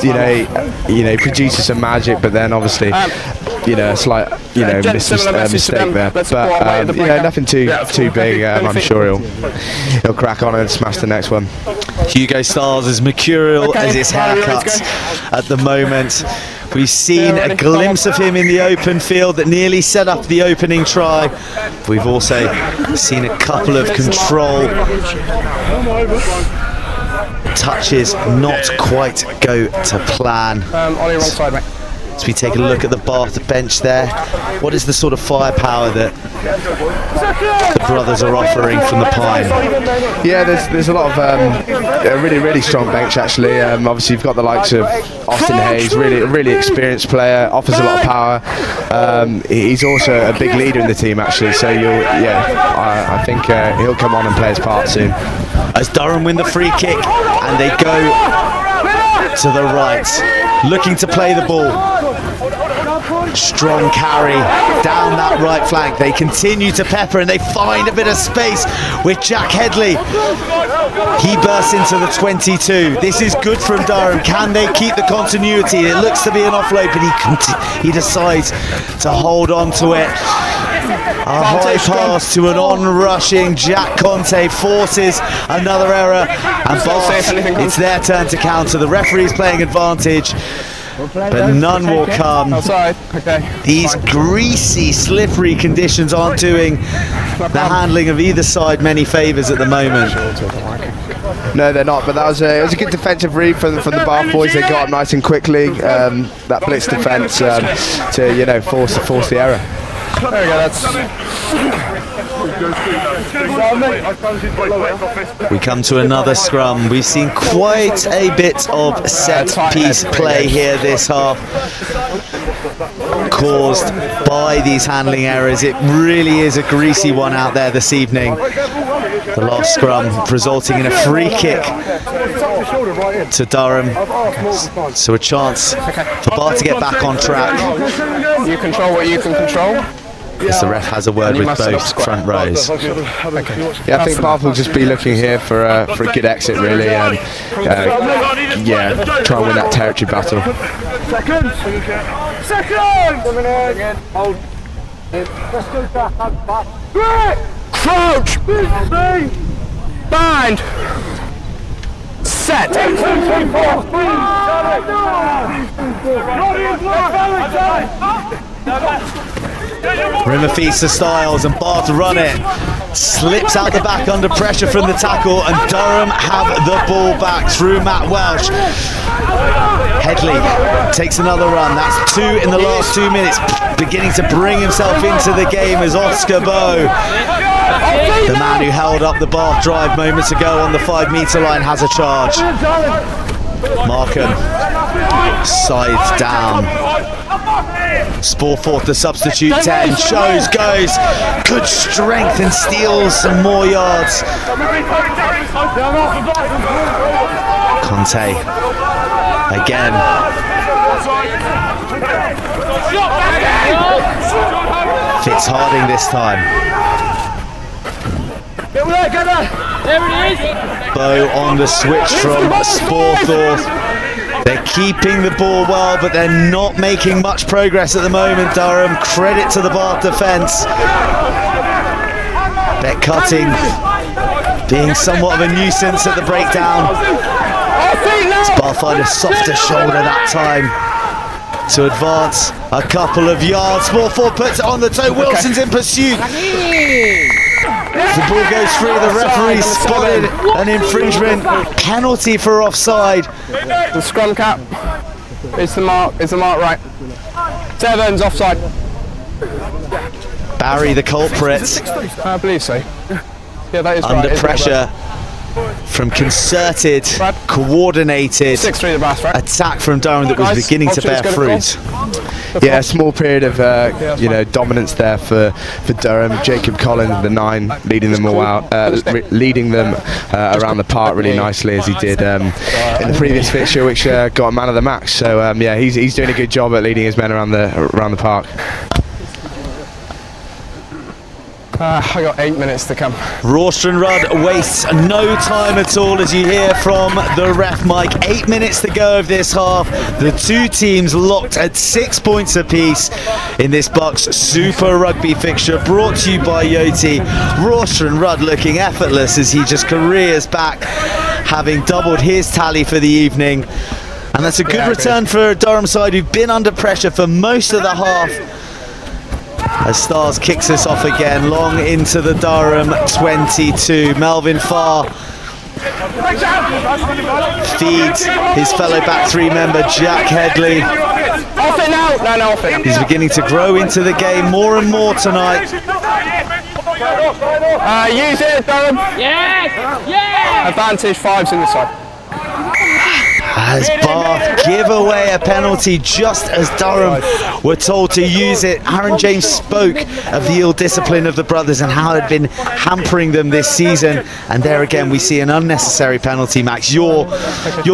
you know, he produces some magic, but then obviously, you know, a slight, you know, mistake there. But you know, nothing too big. I'm sure he'll crack on and smash the next one. Hugo Styles is mercurial as his haircuts at the moment. We've seen a glimpse of him in the open field that nearly set up the opening try. We've also seen a couple of control touches not quite go to plan. Ollie, wrong side, mate. As we take a look at the Bath bench there, what is the sort of firepower that the brothers are offering from the Pine? Yeah, there's a lot of a really strong bench actually. Obviously you've got the likes of Austin Hayes, really experienced player, offers a lot of power. He's also a big leader in the team actually, so I think he'll come on and play his part soon. As Durham win the free kick and they go to the right, looking to play the ball. Strong carry down that right flank. They continue to pepper and they find a bit of space with Jack Headley. He bursts into the 22. This is good from Durham. Can they keep the continuity? It looks to be an offload, but he decides to hold on to it. A high pass to an on-rushing Jack Conte forces another error, and Bath, it's their turn to counter. The referee's playing advantage, but none will come. These greasy, slippery conditions aren't doing the handling of either side many favours at the moment. No, they're not, but it was a good defensive read from the Bath boys. They got up nice and quickly, that blitz defence to, you know, force the error. There we go, We come to another scrum. We've seen quite a bit of set-piece play here this half, caused by these handling errors. It really is a greasy one out there this evening. The last scrum resulting in a free kick to Durham, so a chance for Bath to get back on track. You control what you can control. As the ref has a word with both front rows. Yeah, I think Bath will just be looking here for a good exit really, and yeah, try and win that territory battle. Crouch! Bind! Set! Rimmer feeds to Styles and Bath run it. Slips out the back under pressure from the tackle, and Durham have the ball back through Matt Welsh. Headley takes another run. That's two in the last 2 minutes. Beginning to bring himself into the game as Oscar Bowe, the man who held up the Bath drive moments ago on the 5-metre line, has a charge. Markham scythed down. Sporforth, the substitute 10, goes, good strength and steals some more yards. Conte again. Fitzharding this time. Bowe on the switch from Sporforth. They're keeping the ball well, but they're not making much progress at the moment, Durham. Credit to the Bath defence. They're cutting, being somewhat of a nuisance at the breakdown. Bath find a softer shoulder that time to advance a couple of yards. Sporforth puts it on the toe. Wilson's in pursuit. The ball goes free. The referee spotted an infringement. Penalty for offside. The scrum cap is the mark. Is the mark right? Sevens offside. Barry, the culprit, I believe so. Yeah, that is under right, pressure. from concerted, coordinated attack from Durham that was beginning to bear fruit. Yeah, a small period of dominance there for Durham. Jacob Collins, the 9, leading them all out, leading them around the park really nicely, as he did in the previous fixture, which got a man of the match. So yeah, he's doing a good job at leading his men around the park. I got 8 minutes to come. Rawston Rudd wastes no time at all, as you hear from the ref mic. 8 minutes to go of this half. The two teams locked at 6 points apiece in this BUCS Super Rugby fixture, brought to you by Yoti. Rawston Rudd looking effortless as he just careers back, having doubled his tally for the evening. And that's a good return for Durham side, who've been under pressure for most of the half. As Stars kicks us off again, long into the Durham 22. Melvin Farr feeds his fellow back 3 member Jack Headley. Off it now! No, off it. He's beginning to grow into the game more and more tonight. Use it, Durham. Yes! Yes! Advantage 5's in the side. As Bath give away a penalty just as Durham were told to use it. Aaron James spoke of the ill discipline of the brothers and how it had been hampering them this season. And there again we see an unnecessary penalty. Max, you're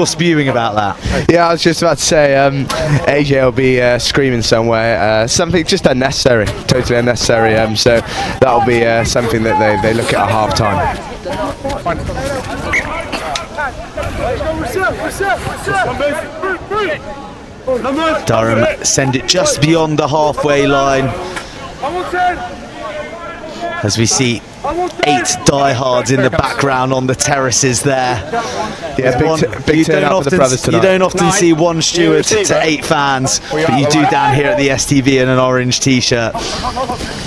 spewing about that. Yeah, I was just about to say AJ will be screaming somewhere. Something just unnecessary, totally unnecessary. So that'll be something that they look at half time. Durham send it just beyond the halfway line, as we see 8 diehards in the background on the terraces there. Yeah, big turnout for the brothers tonight. You don't often see one steward to 8 fans, but you do down here at the STV in an orange t-shirt.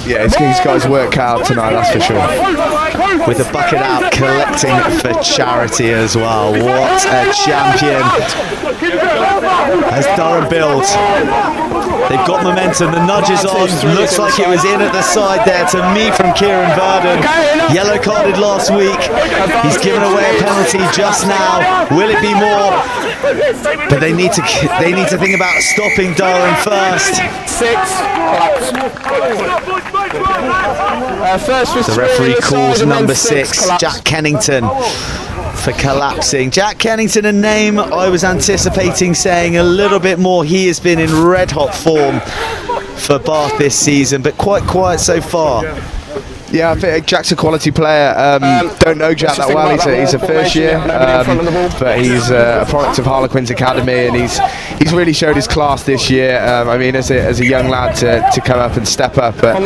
Yeah, he's got his work cut out tonight, that's for sure. With a bucket out, collecting for charity as well. What a champion as Durham builds. They've got momentum, the nudge is on. Looks like it was in at the side there to me from Kieran Verdon. Yellow carded last week. He's given away a penalty just now. Will it be more? But they need to think about stopping Durham first. 6. The referee calls number 6, Jack Kennington, for collapsing. Jack Kennington, a name I was anticipating saying a little bit more. He has been in red hot form for Bath this season, but quite quiet so far. Yeah, I think Jack's a quality player. Don't know Jack that well. He's a first year, but he's a product of Harlequin's academy, and he's really showed his class this year. I mean, as a young lad to come up and step up, but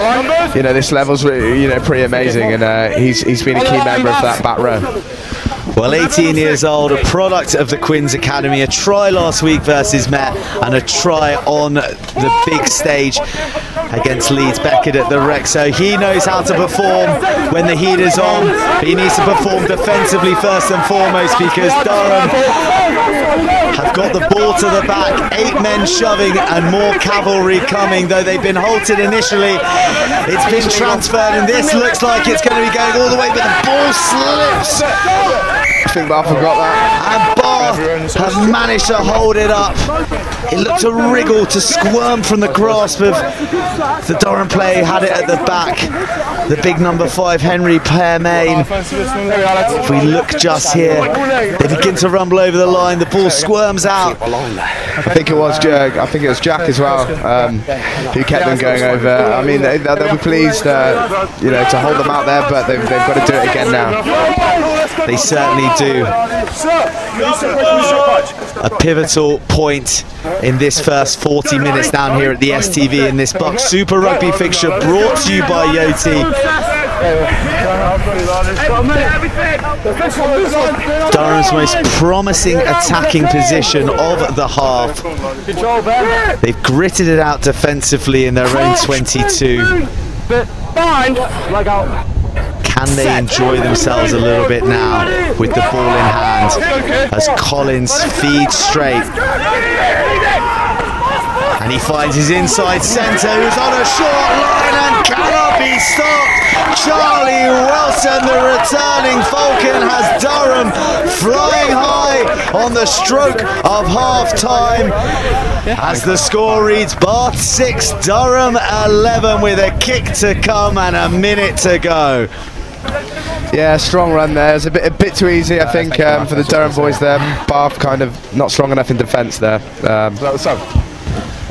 this level's pretty amazing, and he's been a key member of that back row. Well, 18 years old, a product of the Quins Academy, a try last week versus Met, and a try on the big stage against Leeds Beckett at the Rec. So he knows how to perform when the heat is on, but he needs to perform defensively first and foremost, because Durham have got the ball to the back. 8 men shoving and more cavalry coming, though they've been halted initially. It's been transferred, and this looks like it's going to be going all the way, but the ball slips. I think Bath forgot that. And Bath have managed to hold it up. It looked to wriggle, to squirm from the grasp of the Durham player, had it at the back. The big number 5, Henry Pearmain. If we look just here, they begin to rumble over the line. The ball squirms out. I think it was Jack as well, who kept them going over. I mean, they'll be pleased, to hold them out there, but they've got to do it again now. They certainly do. A pivotal point in this first 40 minutes down here at the STV in this BUCS Super Rugby fixture, brought to you by Yoti. Durham's most promising attacking position of the half. They've gritted it out defensively in their own 22. Can they enjoy themselves a little bit now with the ball in hand as Collins feeds straight? And he finds his inside centre, who's on a short line and cannot be stopped. Charlie Wilson, the returning winning Falcon has Durham flying high on the stroke of half-time. As the score reads, Bath 6, Durham 11, with a kick to come and a minute to go. Yeah, strong run there. It's a bit too easy, I think, for the Durham boys there. Bath kind of not strong enough in defence there.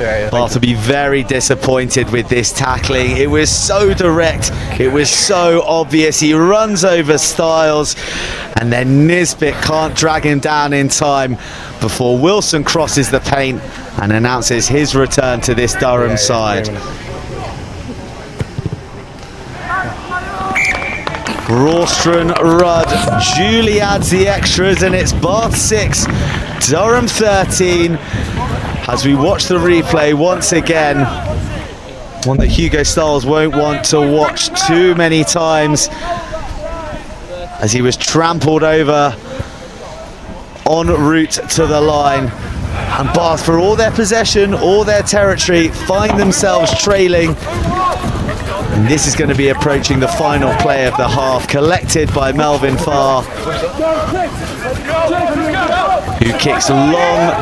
Bath will be very disappointed with this tackling. It was so direct, it was so obvious. He runs over Styles, and then Nisbet can't drag him down in time before Wilson crosses the paint and announces his return to this Durham side. Rawstron, Rudd, Julie adds the extras, and it's Bath 6, Durham 13. As we watch the replay once again, one that Hugo Styles won't want to watch too many times, as he was trampled over en route to the line. And Bath, for all their possession, all their territory, find themselves trailing. And this is going to be approaching the final play of the half, collected by Melvin Farr, who kicks long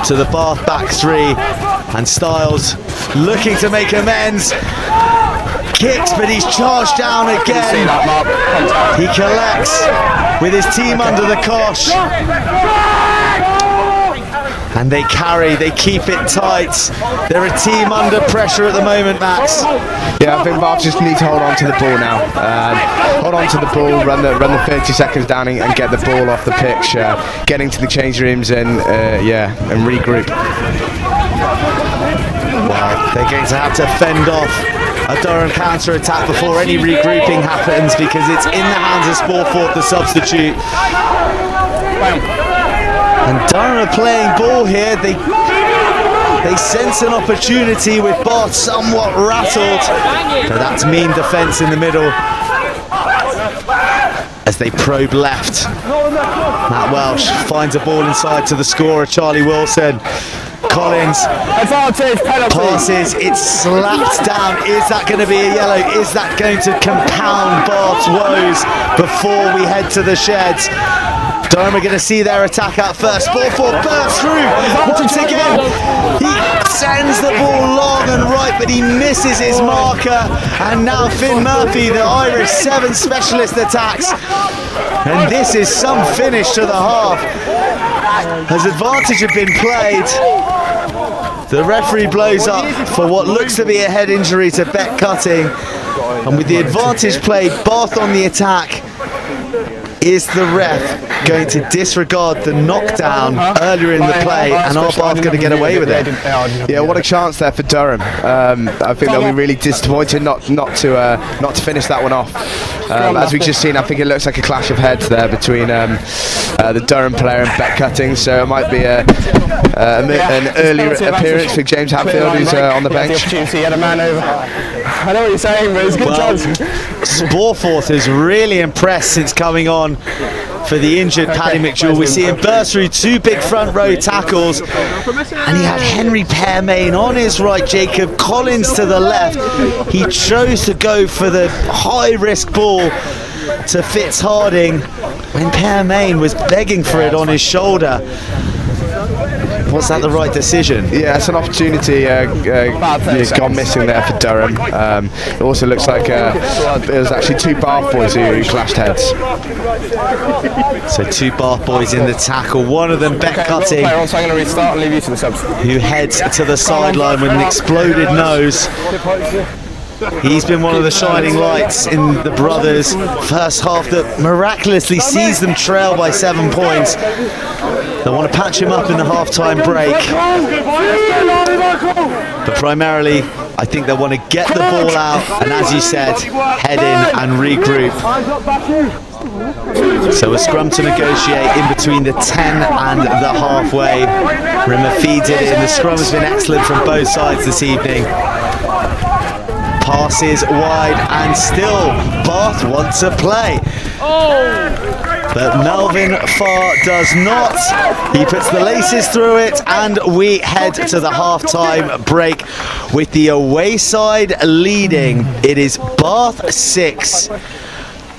to the Bath back three, and Styles looking to make amends. Kicks, but he's charged down again. He collects with his team under the cosh. And they carry, they keep it tight. They're a team under pressure at the moment, Max. Yeah, I think Bath just need to hold on to the ball now. Hold on to the ball, run the 30 seconds down and get the ball off the pitch. Getting to the change rooms and regroup. Well, they're going to have to fend off a Durham counter-attack before any regrouping happens, because it's in the hands of Sportfort, the substitute. And Durham are playing ball here. They sense an opportunity with Bath somewhat rattled, but that's mean defence in the middle as they probe left. Matt Welsh finds a ball inside to the scorer, Charlie Wilson. Collins passes, it's slapped down. Is that going to be a yellow? Is that going to compound Bath's woes before we head to the sheds? Durham are going to see their attack out first. Sportfort bursts through once again. He sends the ball long and right, but he misses his marker. And now Finn Murphy, the Irish 7 specialist, attacks. And this is some finish to the half. As advantage had been played, the referee blows up for what looks to be a head injury to Beck Cutting. And with the advantage played, Bath on the attack, is the ref going to disregard the knockdown earlier in the play, and are Bath going to get away with it? Yeah, what a chance there for Durham. I think they'll be really disappointed not to finish that one off. As we've just seen, I think it looks like a clash of heads there between the Durham player and Beck Cutting, so it might be an early appearance for James Hatfield, who's on the bench. I know what you're saying, but it's a good chance. Sportfort is really impressed since coming on for the injured Paddy McJewell. We see him burst through 2 big front row tackles, and he had Henry Pearmain on his right, Jacob Collins to the left. He chose to go for the high risk ball to Fitz Harding when Pearmain was begging for it on his shoulder. Was that the right decision? Yeah, it's an opportunity gone missing there for Durham. It also looks like it was actually 2 Bath boys who clashed heads. So 2 Bath boys in the tackle. One of them, Beck Cutting, who heads to the sideline with an exploded nose. He's been one of the shining lights in the brothers' first half that miraculously sees them trail by 7 points. They want to patch him up in the half-time break, but primarily I think they want to get the ball out and, as you said, head in and regroup. So a scrum to negotiate in between the 10 and the halfway. Rimmer feeds it in. The scrum has been excellent from both sides this evening. Passes wide, and still Bath want to play. But Melvin Farr does not. He puts the laces through it, and we head to the half-time break with the away side leading. It is Bath 6,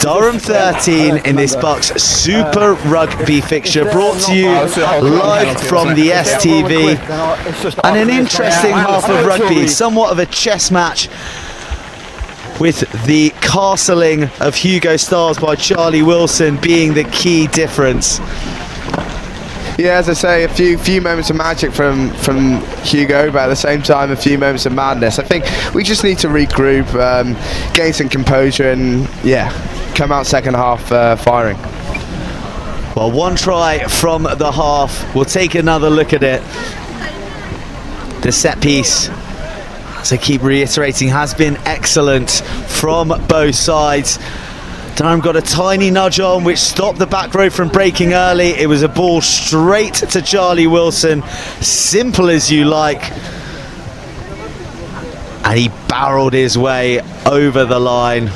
Durham 13 in this BUCS Super Rugby fixture, brought to you live from the STV. And an interesting half of rugby, somewhat of a chess match, with the castling of Hugo Stars by Charlie Wilson being the key difference. Yeah, as I say, a few moments of magic from Hugo, but at the same time a few moments of madness. I think we just need to regroup, gain some composure, and yeah, come out second half firing. Well, one try from the half. We'll take another look at it. The set piece, as I keep reiterating, has been excellent from both sides. Durham got a tiny nudge on, which stopped the back row from breaking early. It was a ball straight to Charlie Wilson, simple as you like. And he barreled his way over the line.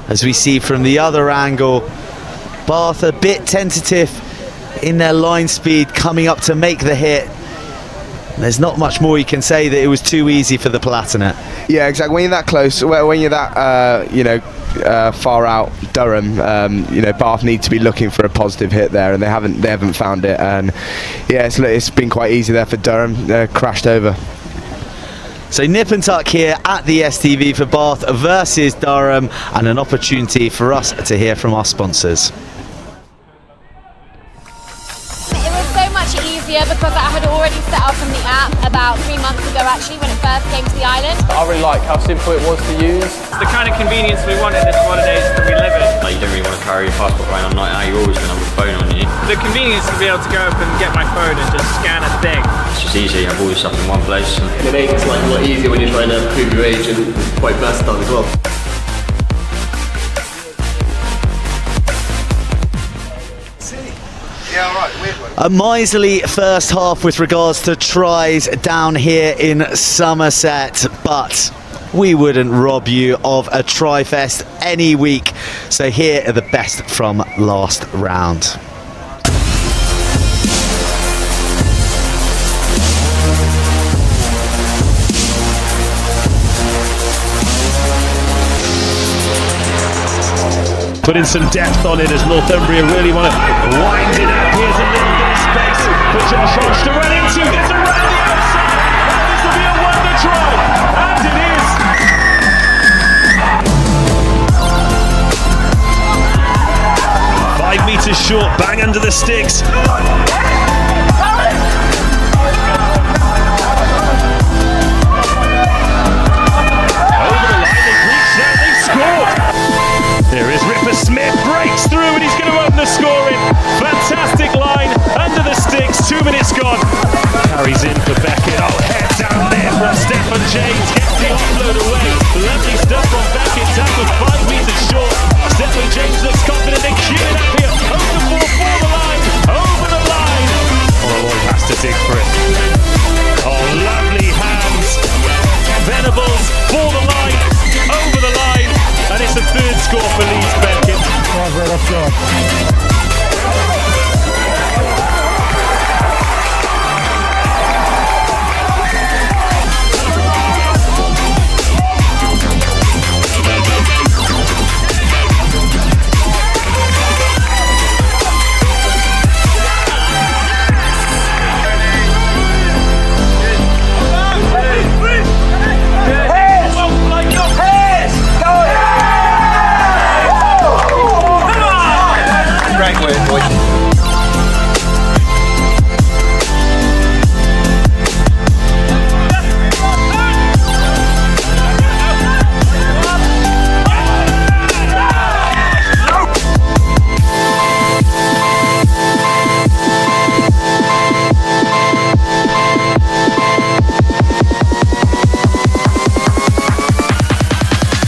As we see from the other angle, Bath a bit tentative in their line speed coming up to make the hit. There's not much more you can say that it was too easy for the Palatinate. Yeah, exactly. When you're that close, when you're that far out, Durham, Bath need to be looking for a positive hit there, and they haven't found it. And yeah, it's been quite easy there for Durham. Crashed over. So nip and tuck here at the STV for Bath versus Durham, and an opportunity for us to hear from our sponsors. Because I had already set up on the app about 3 months ago actually when it first came to the island. I really like how simple it was to use. It's the kind of convenience we want in this holidays that we live in. Like, you don't really want to carry your passport around on night out, you're always going to have a phone on you. The convenience to be able to go up and get my phone and just scan a thing. It's just easy, you have all this stuff in one place. It makes life a lot easier when you're trying to prove your age, and quite versatile as well. A miserly first half with regards to tries down here in Somerset, but we wouldn't rob you of a try fest any week. So here are the best from last round. Putting some depth on it as Northumbria really want to wind it up. Here's a little bit of space for Josh Hodge to run into. It's around the outside. And this will be a wonder try. And it is. 5 metres short, bang under the sticks. Smith breaks through and he's going to open the scoring. Fantastic line under the sticks. 2 minutes gone. Carries in for Beckett. Oh, head down there from Stephen James. Gets the offload away. Lovely stuff from Beckett. Tackled 5 metres short. Stephen James looks confident. They cue it up here. Over the ball for the line. Over the line. Oh, Lloyd has to dig for it. Oh, lovely hands. Venables for the line. Over the line. And it's the 3rd score for Leeds Beckett.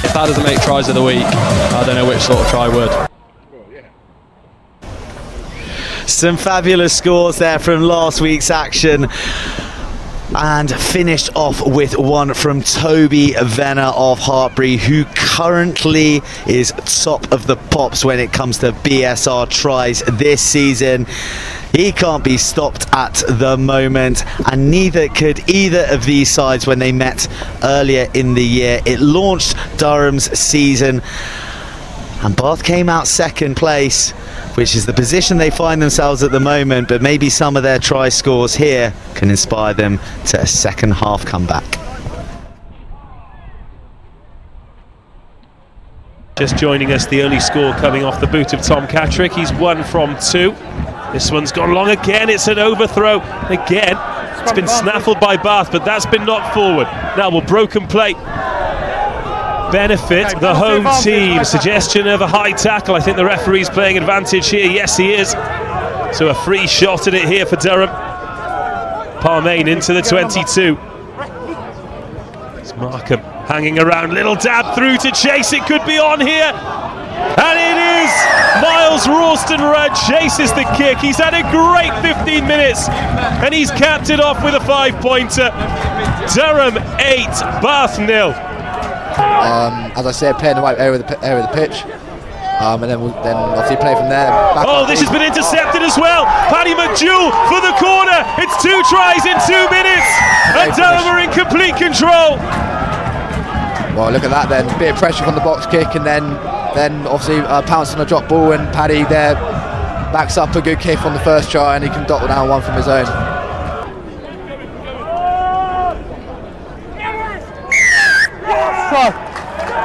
If that doesn't make tries of the week, I don't know which sort of try would. Some fabulous scores there from last week's action. And finished off with one from Toby Venner of Hartbury, who currently is top of the pops when it comes to BSR tries this season. He can't be stopped at the moment, and neither could either of these sides when they met earlier in the year. It launched Durham's season, and Bath came out second place, which is the position they find themselves at the moment, but maybe some of their try scores here can inspire them to a second half comeback. Just joining us, the only score coming off the boot of Tom Catterick. He's 1 from 2. This one's gone long again, it's an overthrow. Again, it's been snaffled by Bath, but that's been knocked forward. Now will broken play benefit the home team? Suggestion of a high tackle. I think the referee's playing advantage here. Yes, he is. So a free shot at it here for Durham. Parmain into the 22. It's Markham hanging around. Little dab through to chase. It could be on here. And it is! Miles Ralston-Rudd chases the kick. He's had a great 15 minutes. And he's capped it off with a 5-pointer. Durham 8, Bath 0. As I said, play in the right area of the pitch, and then obviously play from there. Oh, this has been intercepted as well. Paddy McJewell for the corner. It's 2 tries in 2 minutes, and Durham are in complete control. Well, look at that then. Bit of pressure from the box kick, and then obviously pounce on a drop ball, and Paddy there backs up a good kick on the first try, and he can dot down one from his own.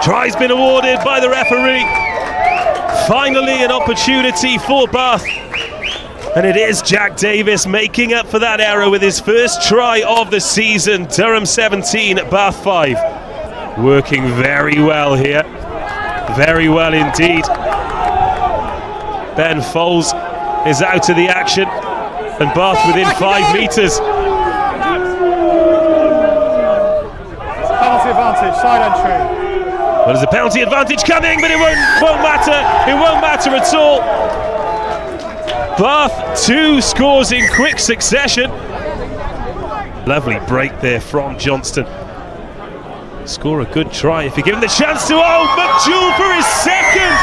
Try's been awarded by the referee. Finally an opportunity for Bath. And it is Jack Davis making up for that error with his first try of the season. Durham 17, Bath 5. Working very well here. Very well indeed. Ben Foles is out of the action. And Bath within 5 metres. Penalty advantage, side entry. Well, there's a penalty advantage coming, but it won't matter. It won't matter at all. Bath 2 scores in quick succession. Lovely break there from Johnston. Score a good try if you give him the chance to. Oh, McJewell for his second.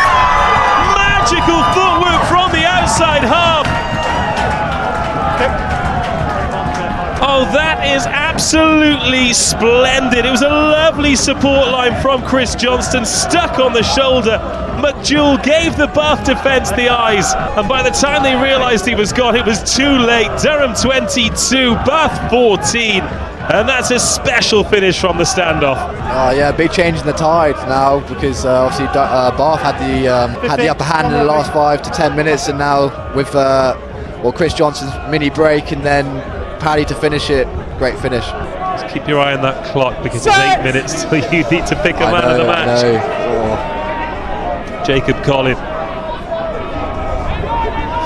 Magical footwork from the outside half. Oh, that is absolutely splendid. It was a lovely support line from Chris Johnston, stuck on the shoulder. McJewell gave the Bath defence the eyes, and by the time they realised he was gone, it was too late. Durham 22, Bath 14, and that's a special finish from the standoff. Yeah, big change in the tide now, because obviously Bath had the upper hand in the last 5 to 10 minutes, and now with Chris Johnston's mini break and then Paddy to finish it, great finish. Just keep your eye on that clock, because it's 8 minutes till you need to pick a man of the match. Jacob Collin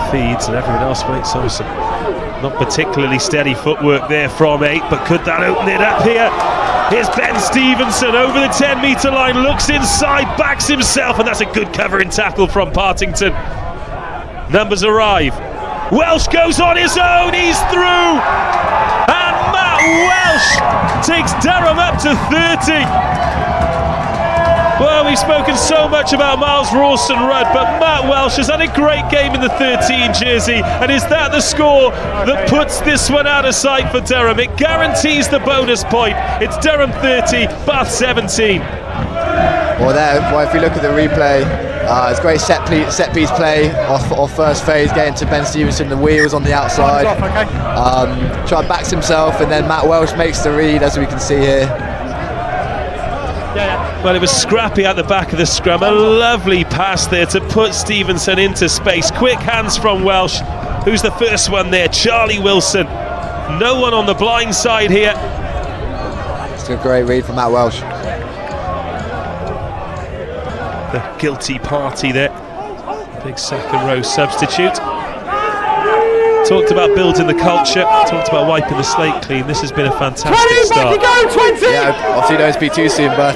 feeds and everyone else waits on some not particularly steady footwork there from 8, but could that open it up here? Here's Ben Stevenson over the 10-metre line, looks inside, backs himself, and that's a good covering tackle from Partington. Numbers arrive. Welsh goes on his own, he's through! And Matt Welsh takes Durham up to 30. Well, we've spoken so much about Miles Ralston-Rudd, but Matt Welsh has had a great game in the 13 jersey, and is that the score that puts this one out of sight for Durham? It guarantees the bonus point. It's Durham 30, Bath 17. Well, if you look at the replay, it's great set piece play off first phase, getting to Ben Stevenson, the wheels on the outside. Try backs himself, and then Matt Welsh makes the read, as we can see here. Well, it was scrappy at the back of the scrum. A lovely pass there to put Stevenson into space. Quick hands from Welsh. Who's the first one there? Charlie Wilson. No one on the blind side here. It's a great read from Matt Welsh. The guilty party there. Big second row substitute. Talked about building the culture, talked about wiping the slate clean. This has been a fantastic start. Yeah, obviously don't speak too soon, but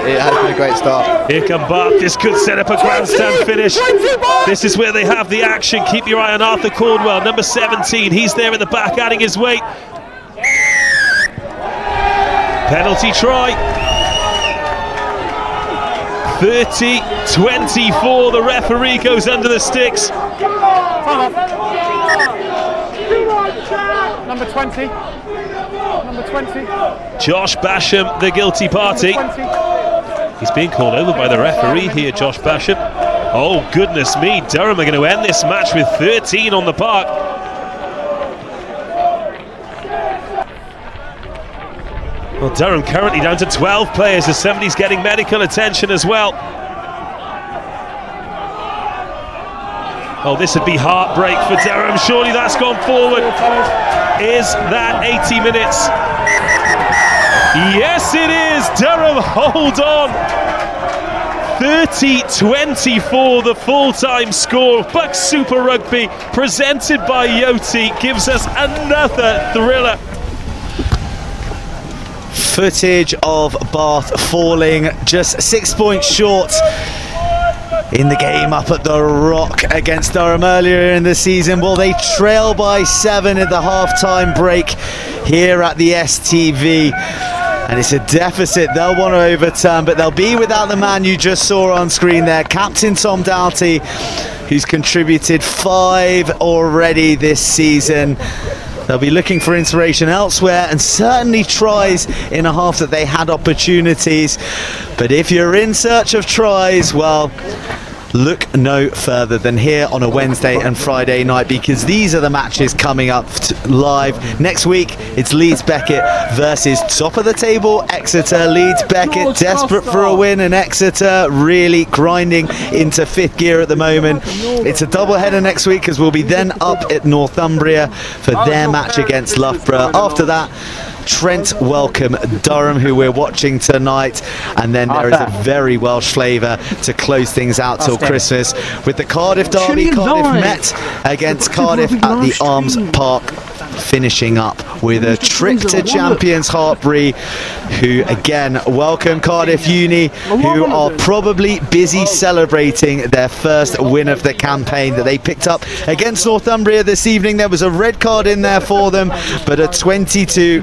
it has been a great start. Here come Bath. This could set up a grandstand finish. This is where they have the action. Keep your eye on Arthur Cornwell, number 17. He's there at the back, adding his weight. Penalty try. 30-24, the referee goes under the sticks. Number 20. Number 20. Josh Basham, the guilty party. He's being called over by the referee here, Josh Basham. Oh, goodness me, Durham are going to end this match with 13 on the park. Well, Durham currently down to 12 players as somebody's getting medical attention as well. Oh, this would be heartbreak for Durham. Surely that's gone forward. Is that 80 minutes? Yes, it is. Durham hold on. 30-24, the full-time score. BUCS Super Rugby, presented by Yoti, gives us another thriller. Footage of Bath falling just 6 points short in the game up at the Rock against Durham earlier in the season. Well, they trail by 7 at the half-time break here at the STV. And it's a deficit they'll want to overturn, but they'll be without the man you just saw on screen there, Captain Tom Doughty, who's contributed 5 already this season. They'll be looking for inspiration elsewhere and certainly tries in a half that they had opportunities. But if you're in search of tries, well, look no further than here on a Wednesday and Friday night, because these are the matches coming up live. Next week, it's Leeds Beckett versus top of the table Exeter. Leeds Beckett desperate for a win, and Exeter really grinding into 5th gear at the moment. It's a double header next week, because we'll be then up at Northumbria for their match against Loughborough. After that, Trent welcome Durham, who we're watching tonight, and then there is a very Welsh flavour to close things out till Christmas with the Cardiff derby. Cardiff met against Cardiff at the Arms Park, finishing up with a trip to champions Hartbury, who again welcome Cardiff Uni, who are probably busy celebrating their first win of the campaign that they picked up against Northumbria this evening. There was a red card in there for them, but a 22-14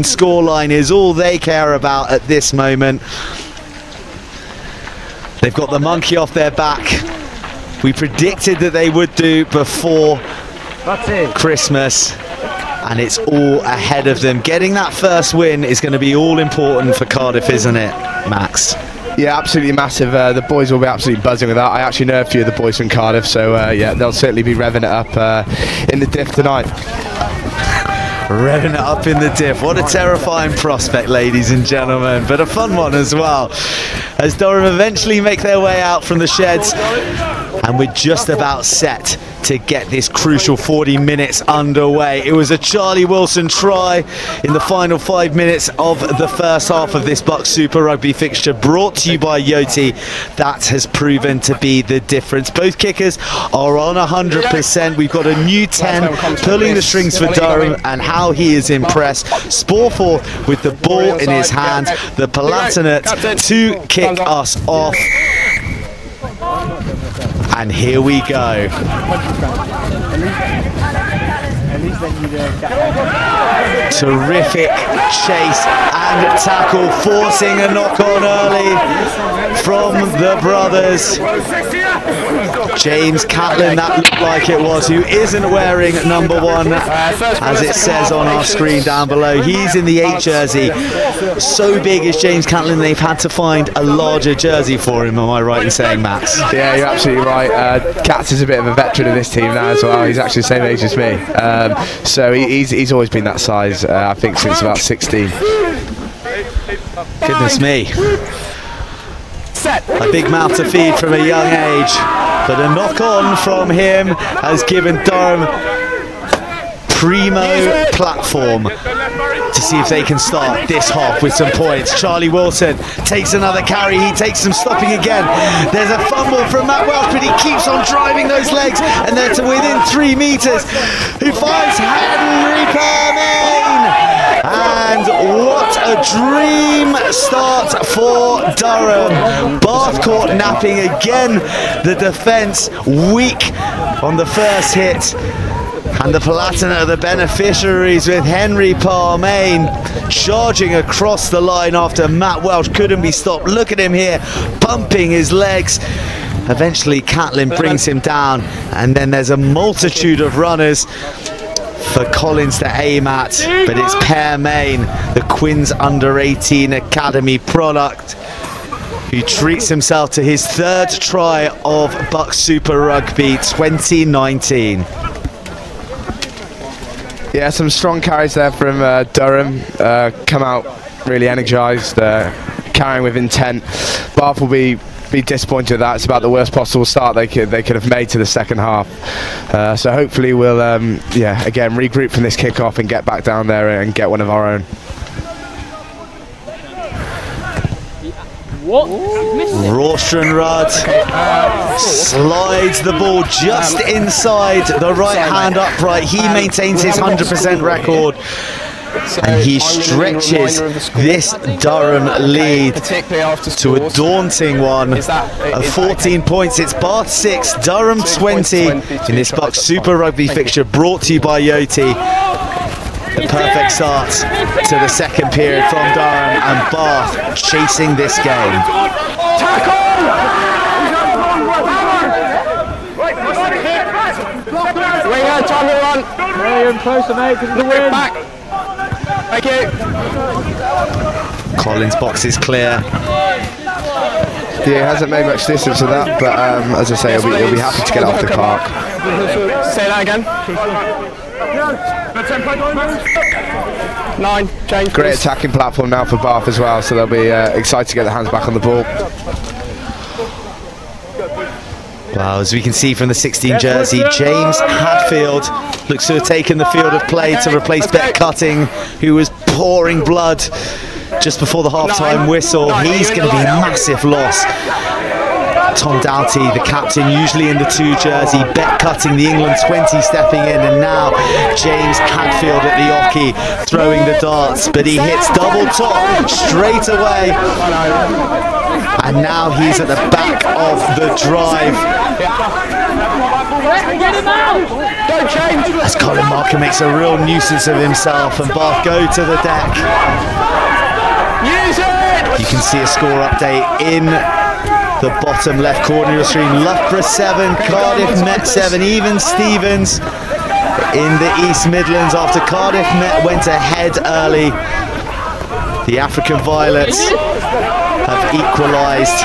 scoreline is all they care about at this moment. They've got the monkey off their back. We predicted that they would do before Christmas, and it's all ahead of them. Getting that first win is going to be all important for Cardiff, isn't it, Max? Yeah, absolutely massive. The boys will be absolutely buzzing with that. I actually know a few of the boys from Cardiff, so yeah, they'll certainly be revving it up in the diff tonight. Revving it up in the diff. What a terrifying prospect, ladies and gentlemen, but a fun one as well, as Durham eventually make their way out from the sheds, and we're just about set to get this crucial 40 minutes underway. It was a Charlie Wilson try in the final 5 minutes of the first half of this BUCS Super Rugby fixture, brought to you by Yoti. That has proven to be the difference. Both kickers are on 100%. We've got a new 10 pulling the strings for Durham, and how he is impressed. Sporforth with the ball in his hand, the Palatinate to kick us off. And here we go. Terrific chase and tackle, forcing a knock on early from the brothers. James Catlin, that looked like it was, who isn't wearing number 1, as it says on our screen down below. He's in the 8 jersey. So big is James Catlin, they've had to find a larger jersey for him. Am I right in saying, Max? Yeah, you're absolutely right. Katz is a bit of a veteran of this team now as well. He's actually the same age as me. So he's always been that size, I think, since about 16. Goodness me. A big mouth to feed from a young age, but a knock on from him has given Durham primo platform to see if they can start this half with some points. Charlie Wilson takes another carry, he takes some stopping again. There's a fumble from Matt Welch, but he keeps on driving those legs, and they're to within 3 metres. Who finds Henry Permain? And what a dream start for Durham. Bath caught napping again. The defence weak on the first hit. And the Platinum are the beneficiaries, with Henry Parmain charging across the line after Matt Welch couldn't be stopped. Look at him here, pumping his legs. Eventually Catlin brings him down, and then there's a multitude of runners for Collins to aim at, but it's Parmain, the Quins under-18 Academy product, who treats himself to his third try of BUCS Super Rugby 2019. Yeah, some strong carries there from Durham. Come out really energised, carrying with intent. Bath will be disappointed with that. It's about the worst possible start they could have made to the second half. So hopefully we'll again regroup from this kickoff and get back down there and get one of our own. Rawstrand slides the ball just inside the right hand upright. He maintains his 100% record, and he stretches this Durham lead to a daunting one of 14 points. It's Bath 6, Durham 20 in this BUCS Super Rugby fixture, brought to you by Yoti. The perfect start to the second period from Durham, and Bath chasing this game. Thank you. Collins' box is clear. Yeah, he hasn't made much distance to that, but as I say, he'll be happy to get off the park. Say that again. 9, change. Great attacking platform now for Bath as well, so they'll be excited to get their hands back on the ball. Well, as we can see from the 16 jersey, James Hadfield looks to have taken the field of play to replace Bet Cutting, who was pouring blood just before the half-time whistle. He's going to be a massive loss. Tom Doughty, the captain, usually in the 2 jersey. Bet Cutting, the England 20, stepping in, and now James Hadfield at the hockey throwing the darts, but he hits double top straight away, and now he's at the back of the drive. As Colin Marker makes a real nuisance of himself, and Bath go to the deck. You can see a score update in the bottom left corner of your screen. Loughborough 7, Cardiff Met 7, even Stevens in the East Midlands after Cardiff Met went ahead early. The African Violets have equalised,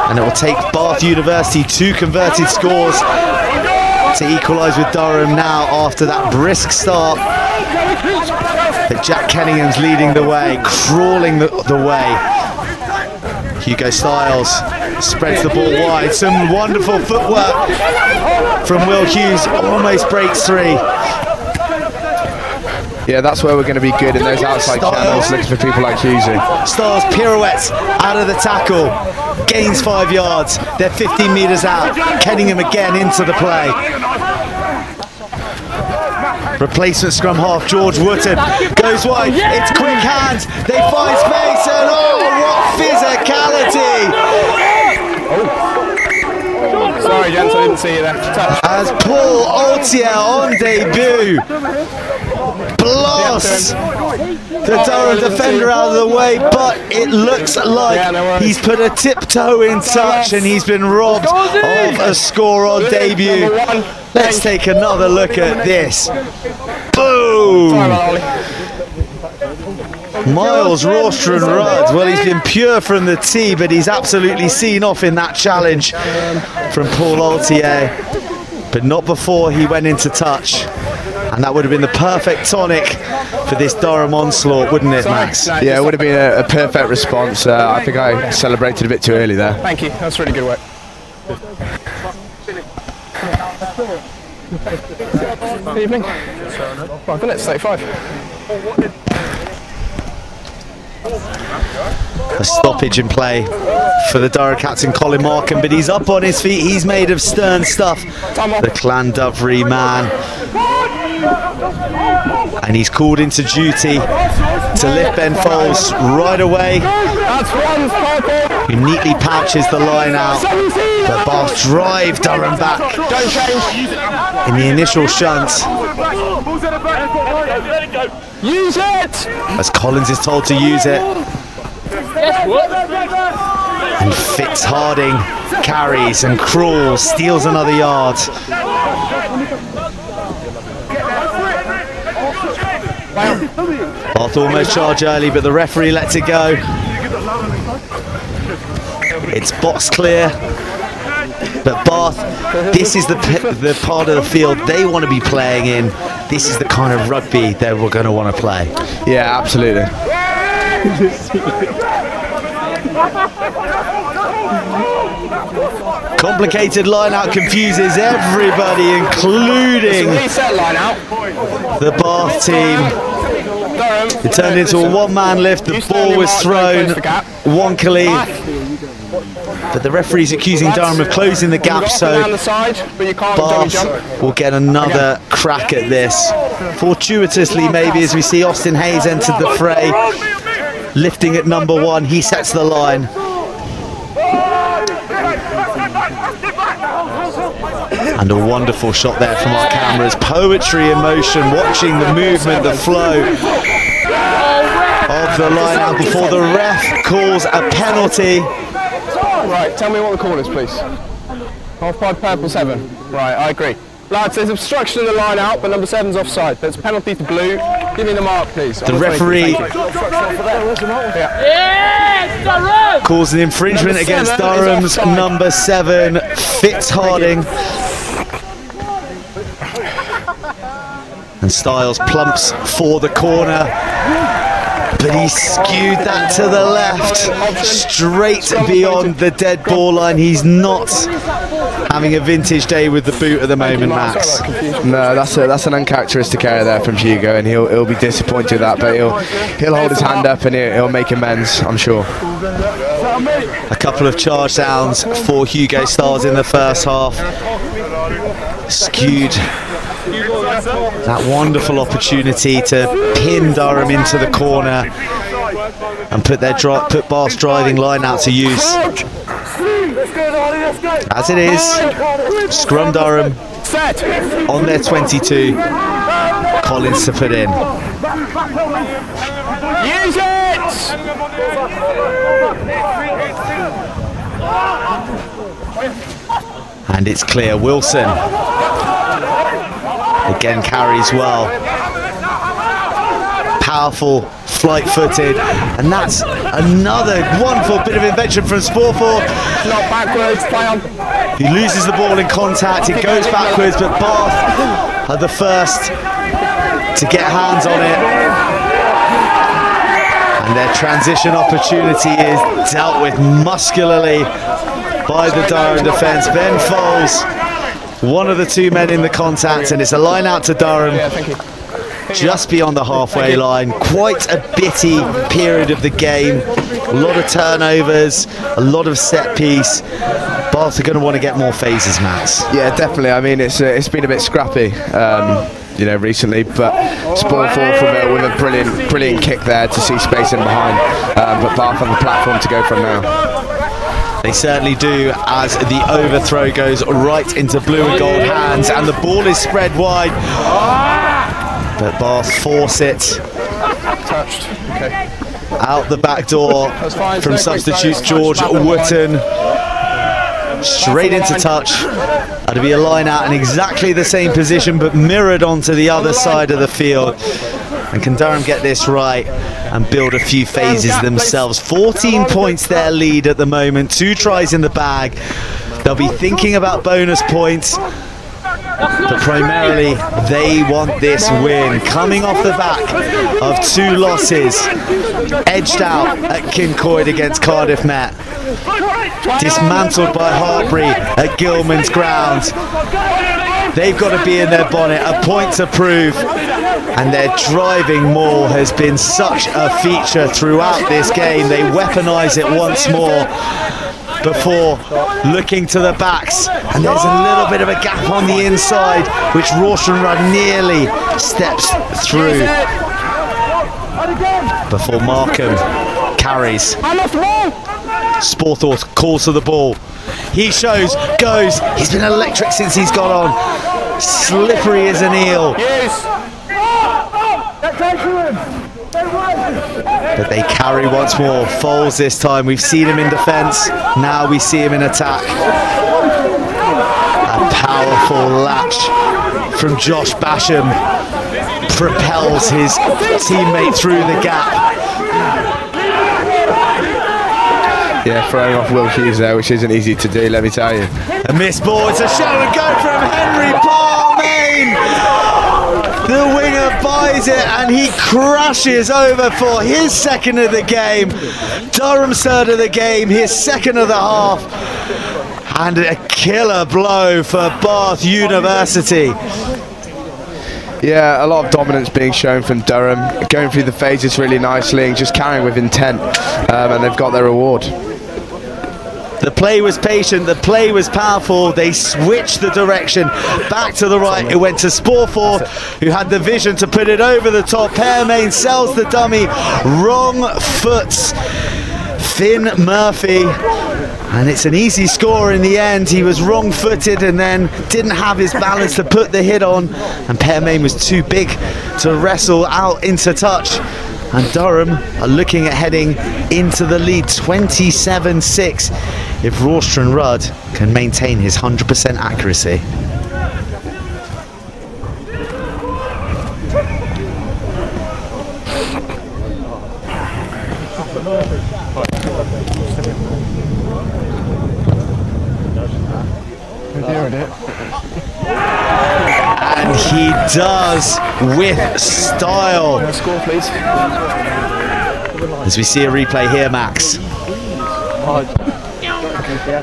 and it will take Bath University 2 converted scores to equalise with Durham now after that brisk start. But Jack Kenningham's leading the way, crawling the way. Hugo Styles spreads the ball wide. Some wonderful footwork from Will Hughes, almost breaks 3. Yeah, that's where we're going to be good, in those outside channels, looking for people like Hughesy. Styles pirouettes out of the tackle, gains 5 yards. They're 15 metres out. Kenningham again into the play. Replacement scrum half George Wootton goes wide. It's quick hands. They find space, and oh, what physicality! Sorry, gents, I didn't see you there. As Paul Altier on debut blasts the Durham defender out of the way, but it looks like he's put a tiptoe in touch, and he's been robbed of a score on debut. Let's take another look at this. Boom! Miles Rawstrand Rudd, well, he's been pure from the tee, but he's absolutely seen off in that challenge from Paul Altier, but not before he went into touch. And that would have been the perfect tonic for this Durham onslaught, wouldn't it, Max? Yeah, it would have been a perfect response. I think I celebrated a bit too early there. Thank you, that's really good work. Good evening. 5 minutes, 35. A stoppage in play for the Durham captain Colin Markham, but he's up on his feet. He's made of stern stuff, the Llandovry man, and he's called into duty to lift Ben Foles right away. Who neatly pouches the line out. But Bath drive Durham back in the initial shunt. Use it! As Collins is told to use it. And Fitz Harding carries and crawls, steals another yard. Bath almost charge early, but the referee lets it go. It's box clear. But Bath, this is the part of the field they want to be playing in. This is the kind of rugby that we're going to want to play. Yeah, absolutely. Complicated line-out confuses everybody, including the Bath team. It turned into a one-man lift. The ball was thrown wonkily. But the referee's accusing Durham of closing the gap, so Bath will get another crack at this. Fortuitously, maybe, as we see Austin Hayes entered the fray, lifting at number 1. He sets the line. And a wonderful shot there from our cameras. Poetry in motion, watching the movement, the flow of the line out before the ref calls a penalty. Right, tell me what the call is, please. Half-pipe purple 7. Right, I agree. Lads, there's obstruction in the line out, but number 7's offside. There's a penalty to blue. Give me the mark, please. The referee calls an infringement against Durham's number 7, Fitz Harding. And Styles plumps for the corner. But he skewed that to the left, straight beyond the dead ball line. He's not having a vintage day with the boot at the moment, Max. No, that's an uncharacteristic error there from Hugo, and he'll be disappointed with that. But he'll hold his hand up and he'll make amends, I'm sure. A couple of charge downs for Hugo Styles in the first half. Skewed that wonderful opportunity to pin Durham into the corner and put Bath's driving line out to use. As it is, scrum Durham on their 22. Collins to put in. Use it! And it's clear. Wilson again carries well. Powerful, flight-footed, and that's another wonderful bit of invention from Sportford. Not backwards, play on. He loses the ball in contact, it goes backwards, but Bath are the first to get hands on it. And their transition opportunity is dealt with muscularly by the Durham defence. Ben Foles, one of the two men in the contact, and it's a line out to Durham. Just beyond the halfway line. Quite a bitty period of the game. A lot of turnovers, a lot of set piece. Bath are going to want to get more phases, Max. Yeah, definitely. I mean, it's been a bit scrappy, recently, but Sportford with a brilliant kick there to see space in behind. But Bath have a platform to go from now. They certainly do, as the overthrow goes right into blue and gold hands, and the ball is spread wide. But Bath force it. Touched. Okay. Out the back door from substitute George Wotton. Straight into touch. That'll be a line out in exactly the same position, but mirrored onto the other side of the field. And can Durham get this right and build a few phases themselves? 14 points their lead at the moment. 2 tries in the bag. They'll be thinking about bonus points, but primarily they want this win. Coming off the back of 2 losses, edged out at Kincoid against Cardiff Met, dismantled by Harbury at Gilman's ground. They've got to be in their bonnet, a point to prove, and their driving maul has been such a feature throughout this game. They weaponise it once more before looking to the backs, and there's a little bit of a gap on the inside which Rauschenrud nearly steps through, before Markham carries. Sporthorpe calls for the ball. He shows, goes. He's been electric since he's got on. Slippery as an eel. But they carry once more. Foles this time. We've seen him in defence. Now we see him in attack. A powerful latch from Josh Basham propels his teammate through the gap. Yeah, throwing off Will Hughes there, which isn't easy to do, let me tell you. A missed ball. It's a show and go from Henry Parmain. The winger buys it and he crashes over for his second of the game. Durham's third of the game, his second of the half. And a killer blow for Bath University. Yeah, a lot of dominance being shown from Durham, going through the phases really nicely and just carrying with intent, and they've got their reward. The play was patient, the play was powerful. They switched the direction back to the right. It went to Sporthorpe, who had the vision to put it over the top. Parmain sells the dummy, wrong foots Finn Murphy, and it's an easy score in the end. He was wrong-footed and then didn't have his balance to put the hit on, and Parmain was too big to wrestle out into touch. And Durham are looking at heading into the lead, 27-6, if Rawstron Rudd can maintain his 100% accuracy. And he does with style. As we see a replay here, Max.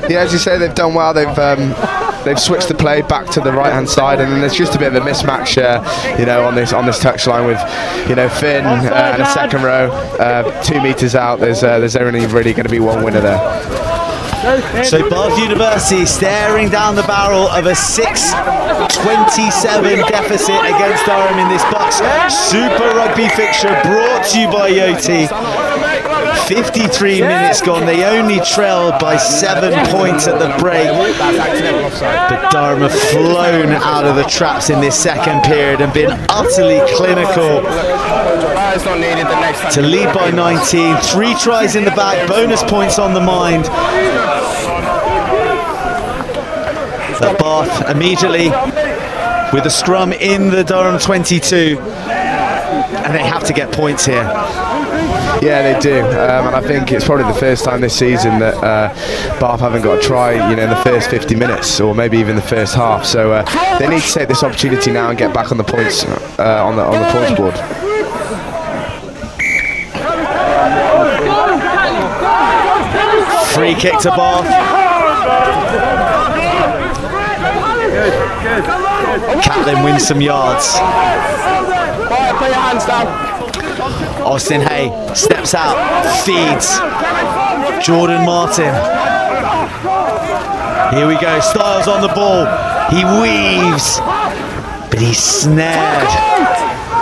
Yeah, as you say, they've done well. They've switched the play back to the right-hand side, and then there's just a bit of a mismatch, you know, on this touchline with, you know, Finn and a second row, 2 meters out. There's only really going to be one winner there. So Bath University staring down the barrel of a 6-27 deficit against Durham in this BUCS Super Rugby fixture, brought to you by Yoti. 53 minutes gone. They only trailed by 7 points at the break, but Durham have flown out of the traps in this second period and been utterly clinical to lead by 19. 3 tries in the back, bonus points on the mind. But Bath immediately with a scrum in the Durham 22, and they have to get points here. Yeah, they do, and I think it's probably the first time this season that Bath haven't got a try, you know, in the first 50 minutes, or maybe even the first half. So they need to take this opportunity now and get back on the points on the points board. Free kick to Bath. Catlin wins some yards. Put your hands down. Austin Hay steps out, feeds Jordan Martin. Here we go, Styles on the ball. He weaves, but he's snared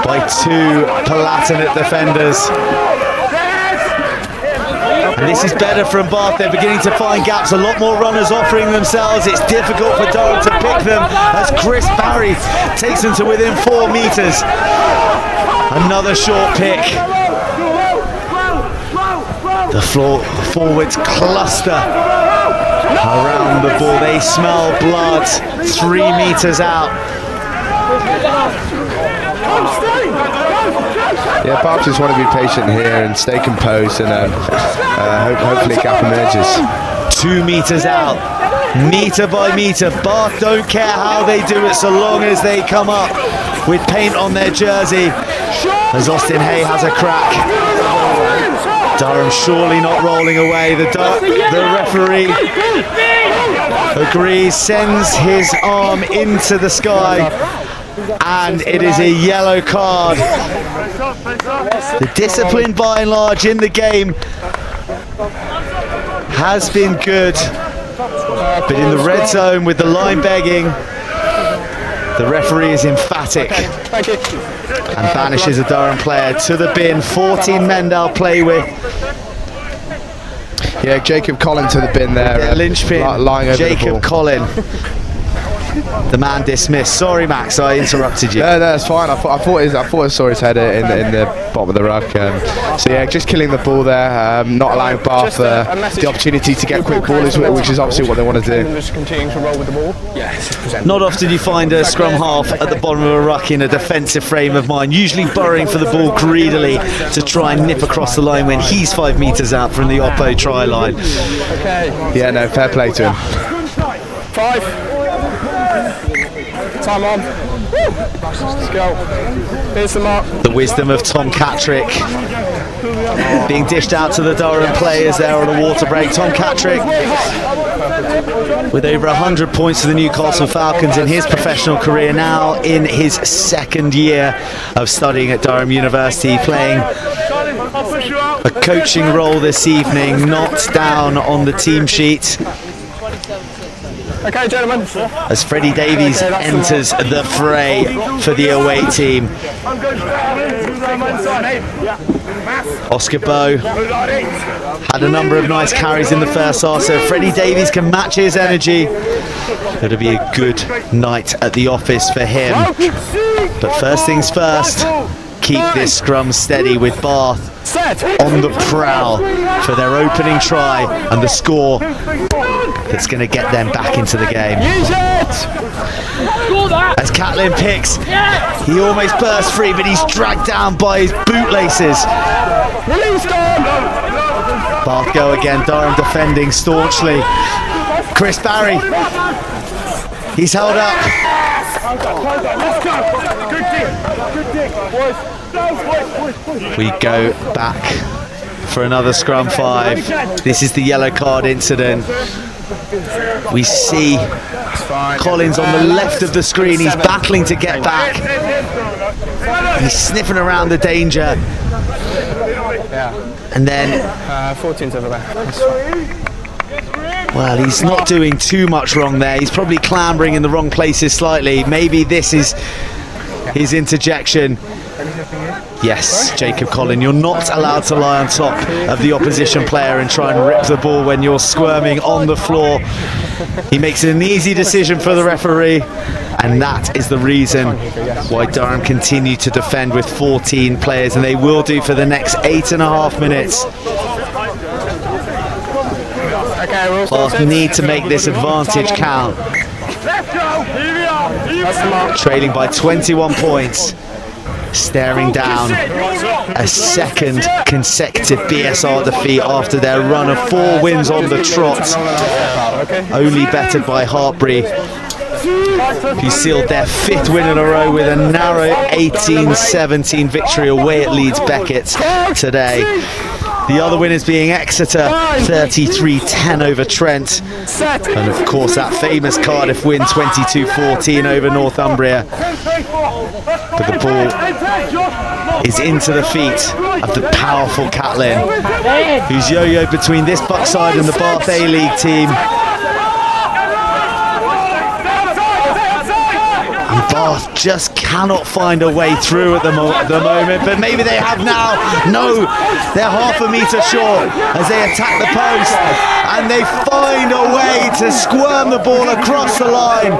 by 2 Palatinate defenders. And this is better from Bath. They're beginning to find gaps. A lot more runners offering themselves. It's difficult for Durham to pick them as Chris Barry takes them to within 4 meters. Another short pick. The forwards cluster around the ball. They smell blood 3 meters out. Yeah, Bath just want to be patient here and stay composed, and hopefully a gap emerges. 2 meters out, meter by meter. Bath don't care how they do it so long as they come up with paint on their jersey. As Austin Hay has a crack. Durham surely not rolling away. The referee agrees, sends his arm into the sky, and it is a yellow card. The discipline by and large in the game has been good, but in the red zone with the line begging, The referee is emphatic. Okay, thank you. And banishes a Durham player to the bin. 14 men they'll play with. Yeah, Jacob Collin to the bin there. Yeah, linchpin. Lying over Jacob the ball. Collin. The man dismissed. Sorry, Max, I interrupted you. No, that's fine. I thought I saw his header in the bottom of the ruck. So yeah, just killing the ball there, not allowing Bath the opportunity to get quick ballers, which is obviously what they want to do. Just continuing to roll with the ball. Not often you find a scrum half at the bottom of a ruck in a defensive frame of mind, usually burrowing for the ball greedily to try and nip across the line when he's 5 metres out from the Oppo try line. Okay. Yeah, no, fair play to him. 5. Time on. Let's go. Here's the mark. The wisdom of Tom Catrick being dished out to the Durham players there on a water break. Tom Catrick with over 100 points for the Newcastle Falcons in his professional career, now in his 2nd year of studying at Durham University, playing a coaching role this evening, not down on the team sheet. Okay, gentlemen. As Freddie Davies enters the fray for the away team. Oscar Bowe had a number of nice carries in the first half, so if Freddie Davies can match his energy, it'll be a good night at the office for him. But first things first, keep this scrum steady with Bath on the prowl for their opening try and the score that's going to get them back into the game. As Catlin picks, he almost bursts free, but he's dragged down by his bootlaces. Bath go again, Durham defending staunchly. Chris Barry, he's held up. We go back for another scrum 5. This is the yellow card incident. We see Collins on the left of the screen. He's battling to get back. He's sniffing around the danger. And then 14's over there. well, he's not doing too much wrong there. He's probably clambering in the wrong places slightly. Maybe this is his interjection. Yes, Jacob Collin, you're not allowed to lie on top of the opposition player and try and rip the ball when you're squirming on the floor. He makes an easy decision for the referee, and that is the reason why Durham continue to defend with 14 players, and they will do for the next 8.5 minutes. Bath need to make this advantage count. Trailing by 21 points. Staring down a 2nd consecutive BSR defeat after their run of 4 wins on the trot, only bettered by Hartbury, who sealed their 5th win in a row with a narrow 18-17 victory away at Leeds Beckett today. The other winners being Exeter, 33-10 over Trent, and of course that famous Cardiff win, 22-14 over Northumbria. But the ball is into the feet of the powerful Catlin, who's yo-yoed between this BUCS side and the Bath A-League team. And Bath just cannot find a way through at the moment, but maybe they have now. No, they're half a metre short as they attack the post, and they find a way to squirm the ball across the line.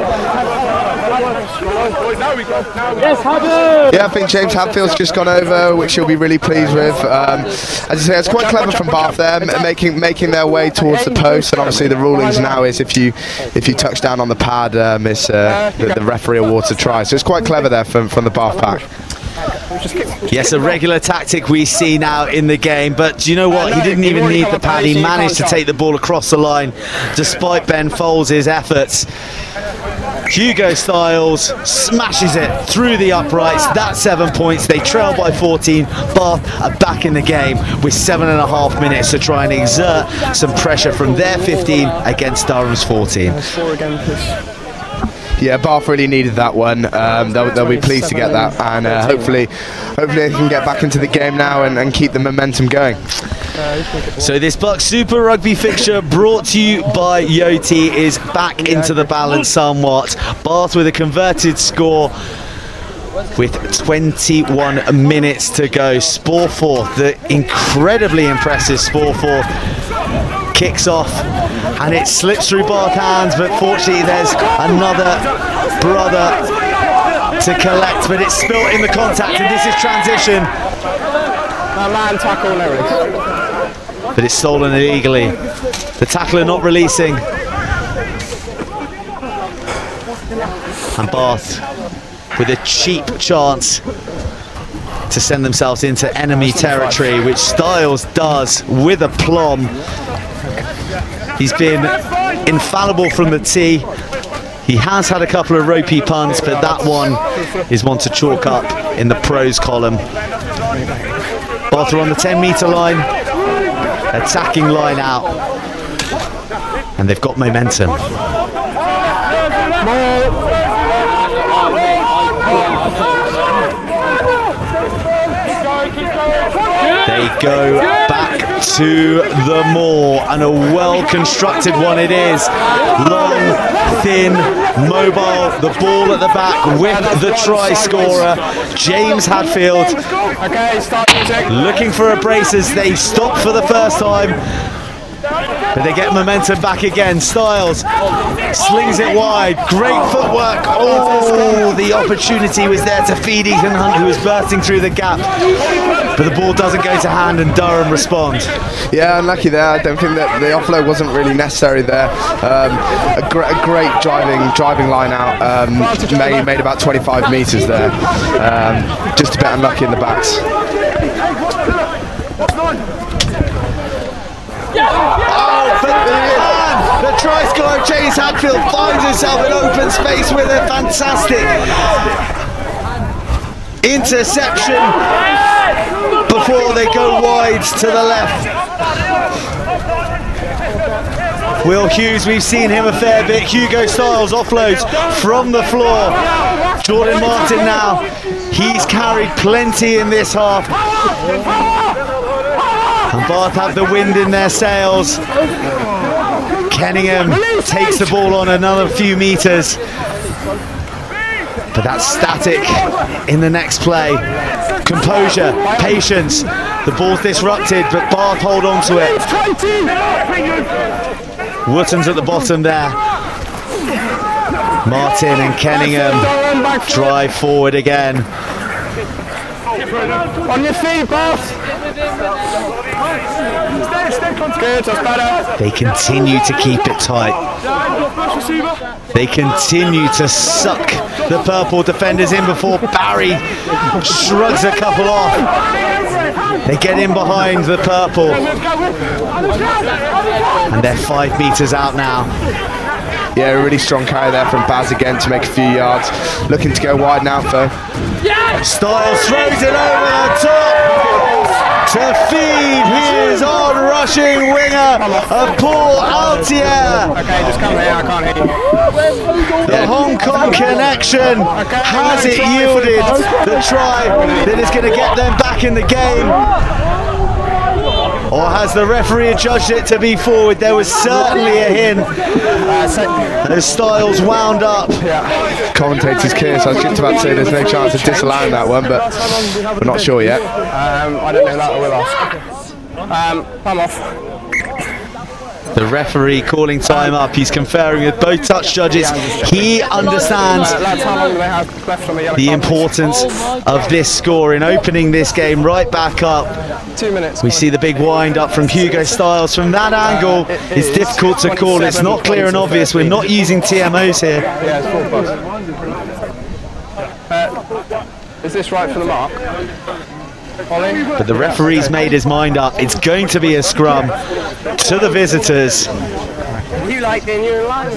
Yeah, I think James Hadfield's just gone over, which you'll be really pleased with. As I say, it's quite clever from Bath there, making their way towards the post, and obviously the rulings now is if you touch down on the pad, it's the referee awards a try. So it's quite clever there from the Bath pack. Yes, a regular tactic we see now in the game, but do you know what? He didn't even need the pad. He managed to take the ball across the line despite Ben Foles' efforts. Hugo Styles smashes it through the uprights. That's 7 points. They trail by 14. Bath are back in the game with 7.5 minutes to try and exert some pressure from their 15 against Durham's 14. Yeah, Bath really needed that one. They'll be pleased to get that, and hopefully they can get back into the game now and keep the momentum going. So this BUCS Super Rugby fixture, brought to you by Yoti, is back into the balance somewhat. Bath with a converted score with 21 minutes to go. Sporforth, the incredibly impressive Sporforth, kicks off and it slips through Bath hands, but fortunately there's another brother to collect, but it's spilt in the contact, and this is transition. Man tackle and everything. But it's stolen illegally. The tackler not releasing. And Bath with a cheap chance to send themselves into enemy territory, which Styles does with aplomb. He's been infallible from the tee. He has had a couple of ropey punts, but that one is one to chalk up in the pros column. Bath are on the 10-metre line, attacking line out, and they've got momentum. They go back to the maul, and a well-constructed one it is. Long, thin, mobile, the ball at the back with the try scorer, James Hadfield. Looking for a brace as they stop for the first time, but they get momentum back again. Styles slings it wide, great footwork. Oh, the opportunity was there to feed Ethan Hunt, who was bursting through the gap, but the ball doesn't go to hand and Durham respond. Yeah, unlucky there. I don't think that the offload wasn't really necessary there. A great driving line out. Made about 25 metres there. Just a bit unlucky in the backs. The try scorer, James Hadfield, finds himself in open space with a fantastic interception before they go wide to the left. Will Hughes, we've seen him a fair bit. Hugo Styles offloads from the floor. Jordan Martin now, he's carried plenty in this half. And Bath have the wind in their sails. Kenningham takes the ball on another few metres, but that's static in the next play. Composure, patience, the ball's disrupted, but Bath hold on to it. Wotton's at the bottom there. Martin and Kenningham drive forward again. On your feet, Bath. Good, that's better. They continue to keep it tight. They continue to suck the purple defenders in before Barry shrugs a couple off. They get in behind the purple. And they're 5 metres out now. Yeah, a really strong carry there from Baz again to make a few yards. Looking to go wide now though. Styles throws it over the top to feed his on-rushing winger of Paul Altier. Okay, just come here, I can't hear you. The Hong Kong connection, has it yielded the try that is going to get them back in the game? Or has the referee judged it to be forward? There was certainly a hint. Those Styles wound up. Commentator's clear, so I was just about to say there's no chance of disallowing that one, but we're not sure yet. I don't know that, I will ask. I'm off. The referee calling time up. He's conferring with both touch judges. He understands the importance of this score in opening this game right back up. 2 minutes. We see the big wind up from Hugo Styles. From that angle, it's difficult to call. It's not clear and obvious. We're not using TMOs here. Yeah, it's 4 plus. Is this right for the mark? But the referee's made his mind up. It's going to be a scrum to the visitors. You like the new line?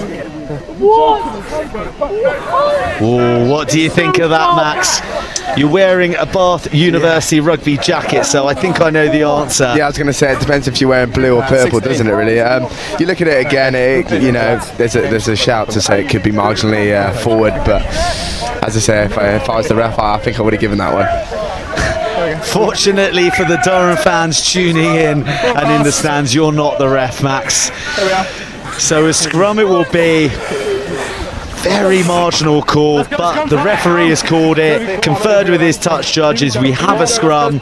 Ooh, what do you think of that, Max? You're wearing a Bath University rugby jacket, so I think I know the answer. Yeah, I was going to say it depends if you're wearing blue or purple, doesn't it? Really. You look at it again. You know, there's a shout to say it could be marginally forward, but as I say, if I was the ref, I think I would have given that one. Fortunately for the Durham fans tuning in and in the stands, you're not the ref, Max. There we are. So a scrum it will be. Very marginal call, but the referee has called it, conferred with his touch judges. We have a scrum.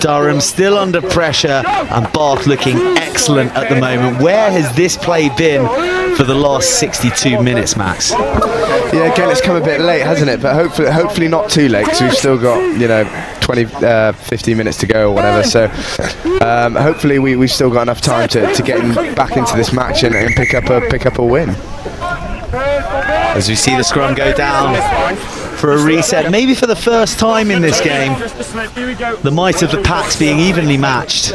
Durham still under pressure, and Bath looking excellent at the moment. Where has this play been for the last 62 minutes, Max? Yeah, again, it's come a bit late, hasn't it? But hopefully not too late, because we've still got, you know, 15 minutes to go or whatever. So hopefully we've still got enough time to get back into this match and pick up a win. As we see the scrum go down for a reset, maybe for the first time in this game, the might of the packs being evenly matched.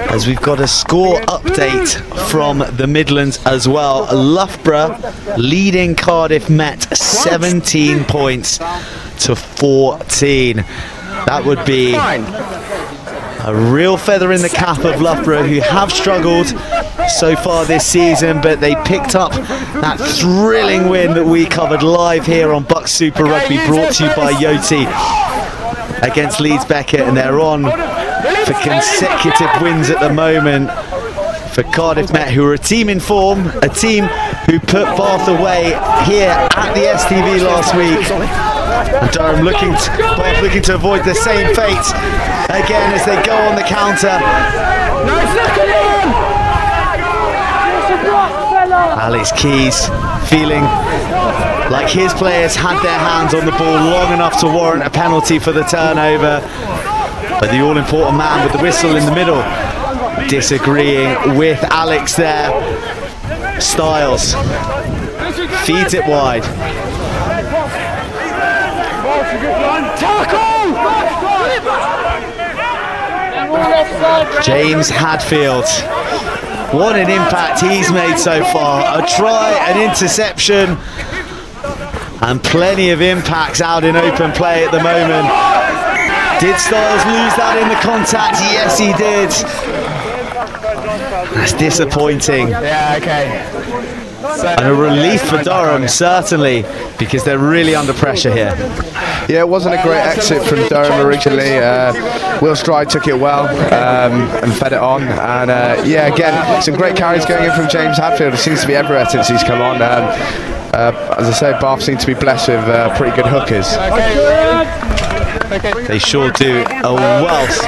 As we've got a score update from the Midlands as well. Loughborough leading Cardiff Met 17 points to 14. That would be a real feather in the cap of Loughborough, who have struggled so far this season, but they picked up that thrilling win that we covered live here on BUCS Super Rugby, brought to you by Yoti, against Leeds Beckett, and they're on for consecutive wins at the moment for Cardiff Met, who are a team in form, a team who put Bath away here at the STV last week. And Durham Bath looking to avoid the same fate again as they go on the counter. Alex Keys feeling like his players had their hands on the ball long enough to warrant a penalty for the turnover, but the all-important man with the whistle in the middle disagreeing with Alex there. Styles feeds it wide. James Hadfield, what an impact he's made so far. A try, an interception, and plenty of impacts out in open play at the moment. Did Styles lose that in the contact? Yes, he did. That's disappointing. Yeah, okay. And a relief for Durham, certainly, because they're really under pressure here. Yeah, it wasn't a great exit from Durham originally. Will Stride took it well and fed it on. And yeah, again, some great carries going in from James Hadfield. It seems to be everywhere since he's come on. As I say, Bath seem to be blessed with pretty good hookers. They sure do. A wealth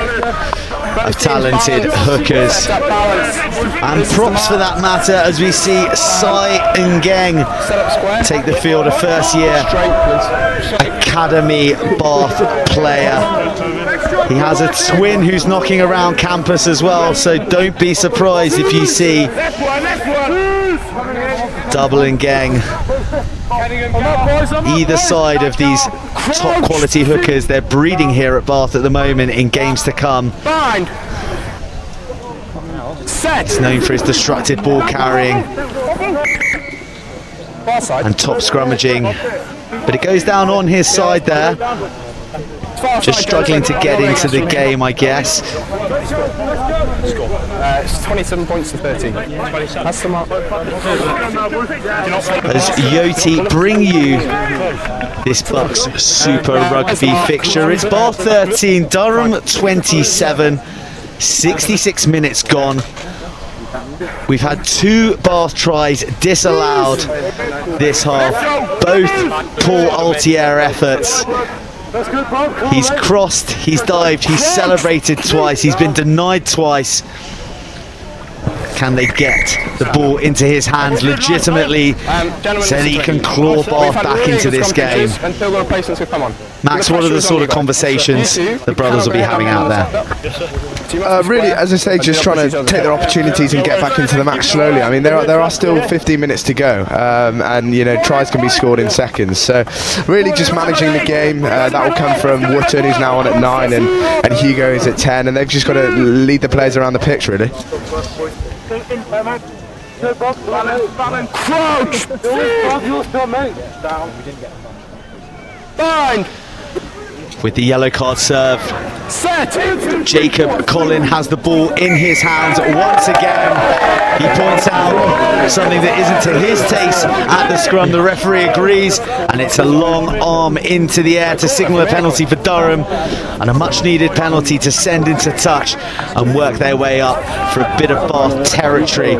of talented hookers, and props for that matter, as we see Sai Ngeng take the field, a first year academy Bath player. He has a twin who's knocking around campus as well, so don't be surprised if you see double Ngeng either side of these top quality hookers. They're breeding here at Bath at the moment in games to come. He's known for his destructive ball carrying and top scrummaging, but it goes down on his side there. Just struggling to get into the game, I guess. It's 27 points to 13. That's the mark. As Yoti bring you this BUCS Super Rugby fixture, it's Bath 13, Durham 27, 66 minutes gone. We've had 2 Bath tries disallowed this half, both Paul Altier efforts. He's crossed, he's dived, he's celebrated twice, he's been denied twice. Can they get the ball into his hands legitimately so that he can claw Bath back into this game? Max, what are the sort of conversations the brothers will be having out there? Really, as I say, just trying to take their opportunities and get back into the match slowly. I mean, there are still 15 minutes to go, and you know, tries can be scored in seconds. So really just managing the game. That will come from Wootton, who's now on at 9, and Hugo is at 10, and they've just got to lead the players around the pitch, really. Crouch! Fine! with the yellow card served. Jacob Collin has the ball in his hands once again. He points out something that isn't to his taste at the scrum. The referee agrees, and it's a long arm into the air to signal a penalty for Durham, and a much needed penalty to send into touch and work their way up for a bit of Bath territory.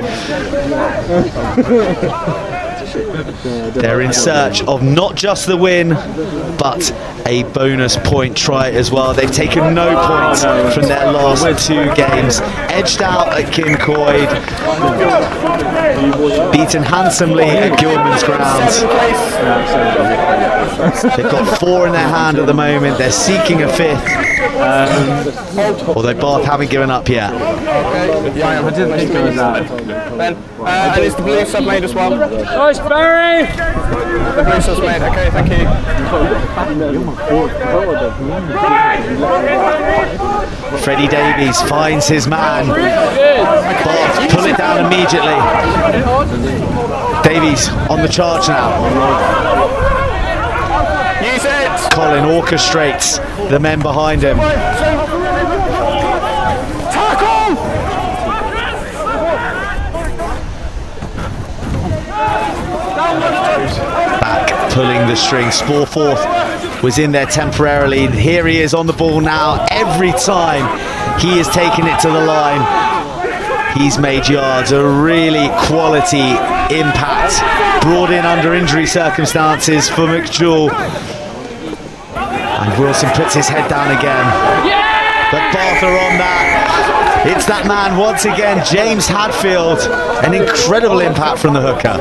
They're in search of not just the win, but a bonus point try as well. They've taken no points from their last 2 games. Edged out at Kincoid, beaten handsomely at Gilman's grounds. They've got 4 in their hand at the moment. They're seeking a 5th, although Bath haven't given up yet. And is the blue sub made as well? Nice, Barry! The blue sub's made, okay, thank you. Freddie Davies finds his man. Bath pull it down immediately. Davies on the charge now. Use it! Collin orchestrates the men behind him. Back pulling the string. Sporforth was in there temporarily. Here he is on the ball now. Every time he has taken it to the line, he's made yards. A really quality impact, brought in under injury circumstances for McJewell. And Wilson puts his head down again. But Bath are on that. It's that man once again, James Hadfield. An incredible impact from the hooker.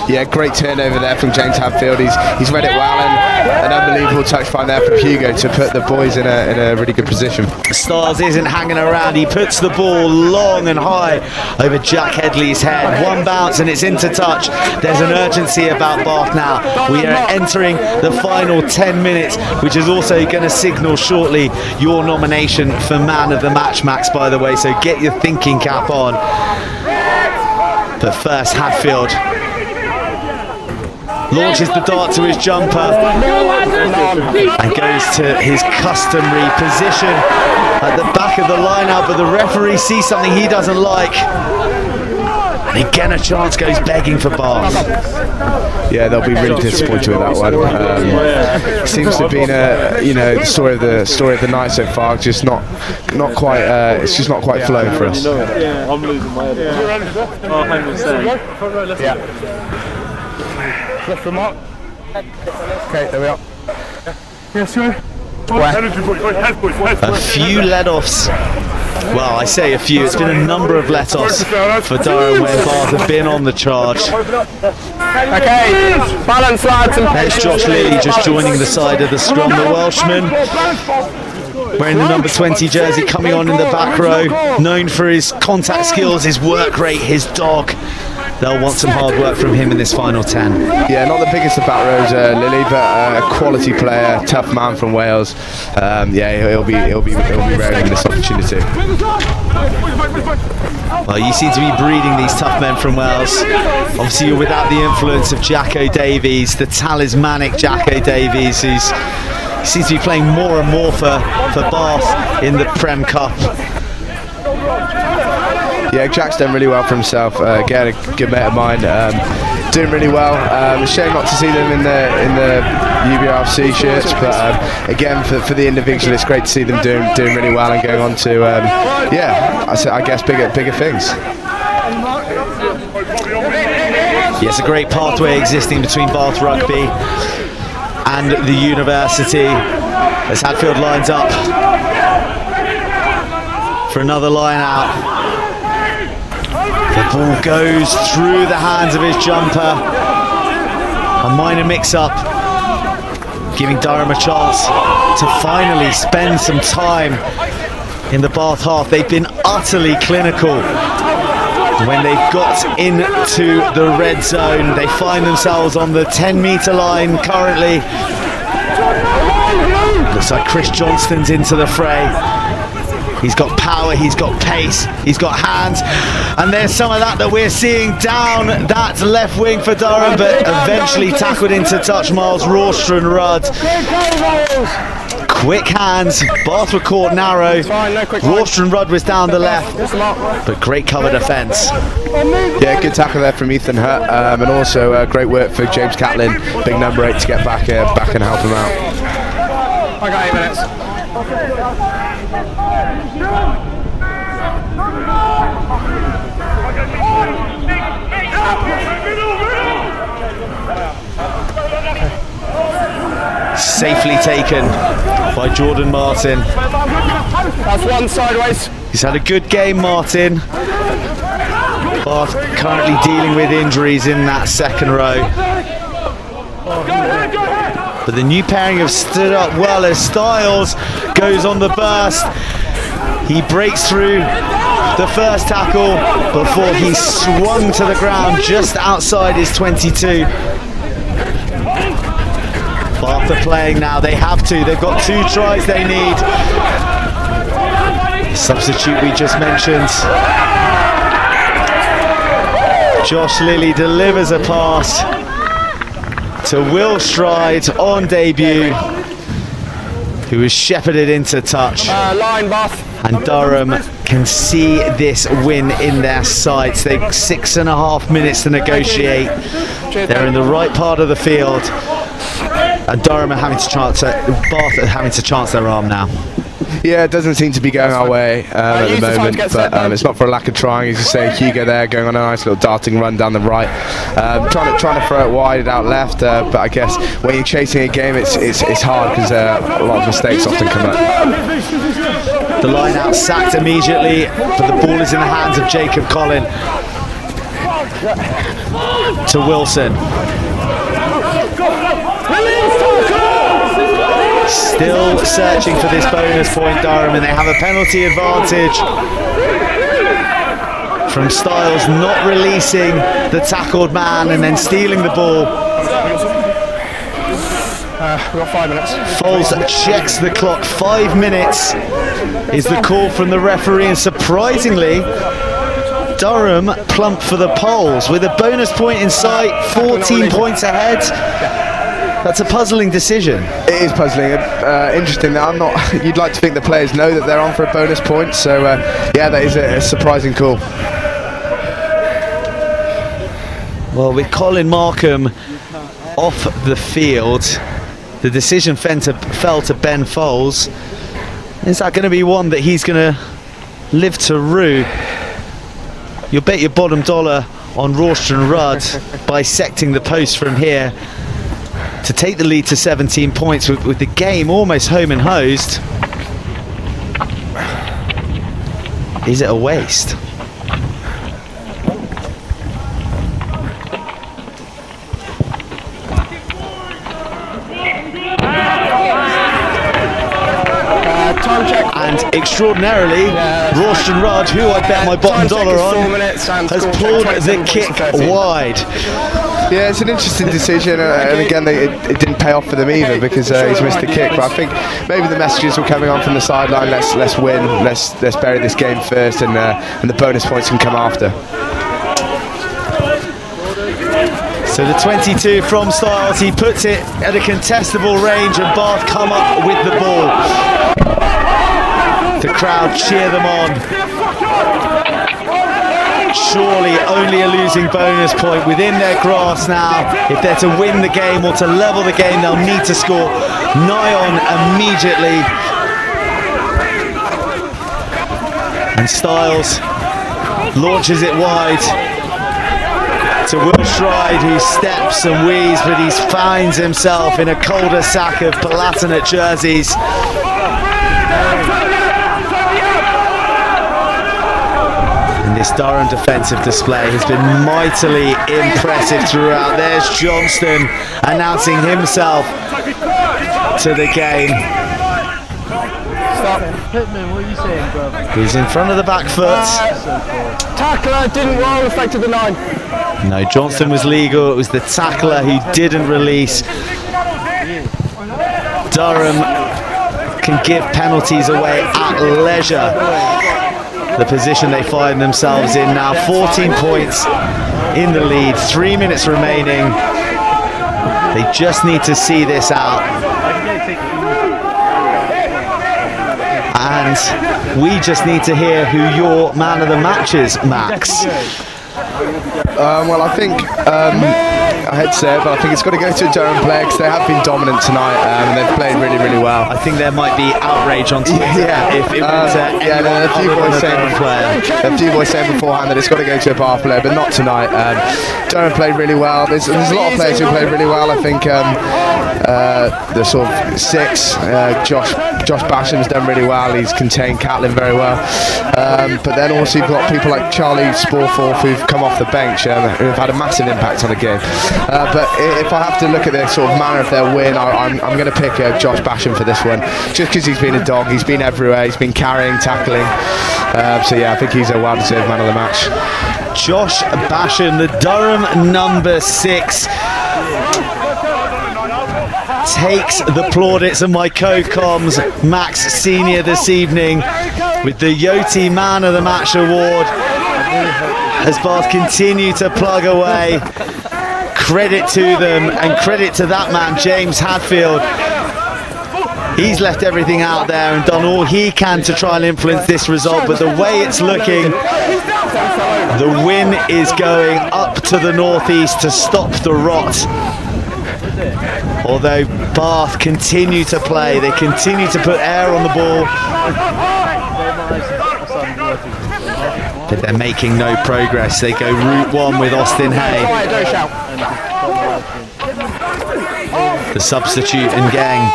Yeah, great turnover there from James Hadfield. He's read it well, and an unbelievable touch find there from Hugo to put the boys in a really good position. Stars isn't hanging around. He puts the ball long and high over Jack Headley's head. One bounce and it's into touch. There's an urgency about Bath now. We are entering the final 10 minutes, which is also going to signal shortly your nomination for Man of the Match, Max, by the way, so get your thinking cap on. But first, Hadfield launches the dart to his jumper and goes to his customary position at the back of the line-out, but the referee sees something he doesn't like. And again, a chance goes begging for Bath. Yeah, they'll be really disappointed with that one. Seems to have been the story of the night so far. Just not quite. It's just not quite flowing for us. Yeah, I'm losing my head. Oh, hang on a second. Yeah. Left remark. Okay, there we are. Yes, sir. A few let-offs. Well, I say a few. It's been a number of let-offs for Durham where Bath have been on the charge. Okay, balance, lads. There's Josh Lilly just joining the side of the scrum. The Welshman wearing the number 20 jersey coming on in the back row. Known for his contact skills, his work rate, his dog. They'll want some hard work from him in this final 10. Yeah, not the biggest of back rows, Lily, but a quality player, tough man from Wales. Yeah, he'll be raring this opportunity. Well, you seem to be breeding these tough men from Wales. Obviously, you're without the influence of Jacko Davies, the talismanic Jacko Davies, who seems to be playing more and more for Bath in the Prem Cup. Yeah, Jack's done really well for himself. Again, a good mate of mine, doing really well. Shame not to see them in the UBRFC shirts, but again, for the individual, it's great to see them doing really well and going on to, yeah, I guess bigger things. Yes, a great pathway existing between Bath Rugby and the university as Hadfield lines up for another line out. The ball goes through the hands of his jumper. A minor mix-up, giving Durham a chance to finally spend some time in the Bath half. They've been utterly clinical. When they've got into the red zone, they find themselves on the 10-metre line currently. Looks like Chris Johnston's into the fray. He's got power, he's got pace, he's got hands, and there's some of that we're seeing down that left wing for Durham, but eventually tackled into touch. Miles Rawston Rudd. Quick hands, Bath were caught narrow. Rawston Rudd was down the left, but great cover defence. Yeah, good tackle there from Ethan Hutt, and also great work for James Catlin, big number 8, to get back and help him out. I got 8 minutes. Safely taken by Jordan Martin. That's one sideways. He's had a good game, Martin. Bath currently dealing with injuries in that second row. But the new pairing have stood up well as Styles goes on the burst. He breaks through the first tackle before he swung to the ground just outside his 22. Bath are playing now, they have to, they've got 2 tries they need. Substitute we just mentioned. Josh Lilly delivers a pass to Will Stride on debut, who was shepherded into touch. Line, Bath. And Durham can see this win in their sights. They've 6.5 minutes to negotiate. They're in the right part of the field. And Durham are having to chance, Bath are having to chance their arm now. Yeah, it doesn't seem to be going our way at the moment, but it's not for a lack of trying. As you say, Hugo there going on a nice little darting run down the right, trying to throw it wide out left, but I guess when you're chasing a game, it's hard because a lot of mistakes often come up. The line out sacked immediately, but the ball is in the hands of Jacob Collin. To Wilson. Still searching for this bonus point, Durham, and they have a penalty advantage from Styles not releasing the tackled man and then stealing the ball. We've got 5 minutes. Foles checks the clock. 5 minutes is the call from the referee, and surprisingly, Durham plump for the poles with a bonus point in sight, 14 points ahead. That's a puzzling decision. It is puzzling. Interesting. You'd like to think the players know that they're on for a bonus point. So yeah, that is a surprising call. Well, with Colin Markham off the field, the decision fell to Ben Foles. Is that going to be one that he's going to live to rue? You'll bet your bottom dollar on Rawston Rudd bisecting the post from here to take the lead to 17 points with the game almost home and hosed. Is it a waste? And extraordinarily, Rawston Rudd, who I bet my bottom dollar on, has pulled the kick wide. Yeah, it's an interesting decision, and again, it didn't pay off for them either because he's missed the kick. But I think maybe the messages were coming on from the sideline. Let's win. Let's bury this game first, and the bonus points can come after. So the 22 from Styles, he puts it at a contestable range, and Bath come up with the ball. The crowd cheer them on. Surely only a losing bonus point within their grasp now. If they're to win the game or to level the game, they'll need to score nigh on immediately. And Styles launches it wide to Will Stride, who steps and weaves, but he finds himself in a cul-de-sac of Palatinate jerseys. And this Durham defensive display has been mightily impressive throughout. There's Johnston announcing himself to the game. Stop. Pittman, what are you saying, bro? He's in front of the back foot. Tackler didn't roll, affected the 9. No, Johnston was legal. It was the tackler who didn't release. Durham Bath can give penalties away at leisure. The position they find themselves in now, 14 points in the lead, 3 minutes remaining. They just need to see this out. And we just need to hear who your man of the match is, Max. Well, I think I had to say it, but I think it's got to go to a Durham player because they have been dominant tonight and they've played really, really well. I think there might be outrage on Twitter if it was a few boys saying beforehand that it's got to go to a Bath player, but not tonight. Durham played really well. There's a lot of players who played really well. I think the sort of six, Josh Basham's done really well. He's contained Catlin very well. But then also you've got people like Charlie Sporforth who've come off the bench and who've had a massive impact on the game. But if I have to look at the sort of manner of their win, I'm going to pick Josh Basham for this one, just because he's been a dog. He's been everywhere. He's been carrying, tackling. So yeah, I think he's a well-deserved man of the match. Josh Basham, the Durham number 6, takes the plaudits of my co-coms Max Senior this evening with the Yoti Man of the Match award as Bath continue to plug away. Credit to them and credit to that man, James Hadfield. He's left everything out there and done all he can to try and influence this result, but the way it's looking, the win is going up to the northeast to stop the rot. Although Bath continue to play, they continue to put air on the ball, but they're making no progress. They go route 1 with Austin Hay, the substitute and gang.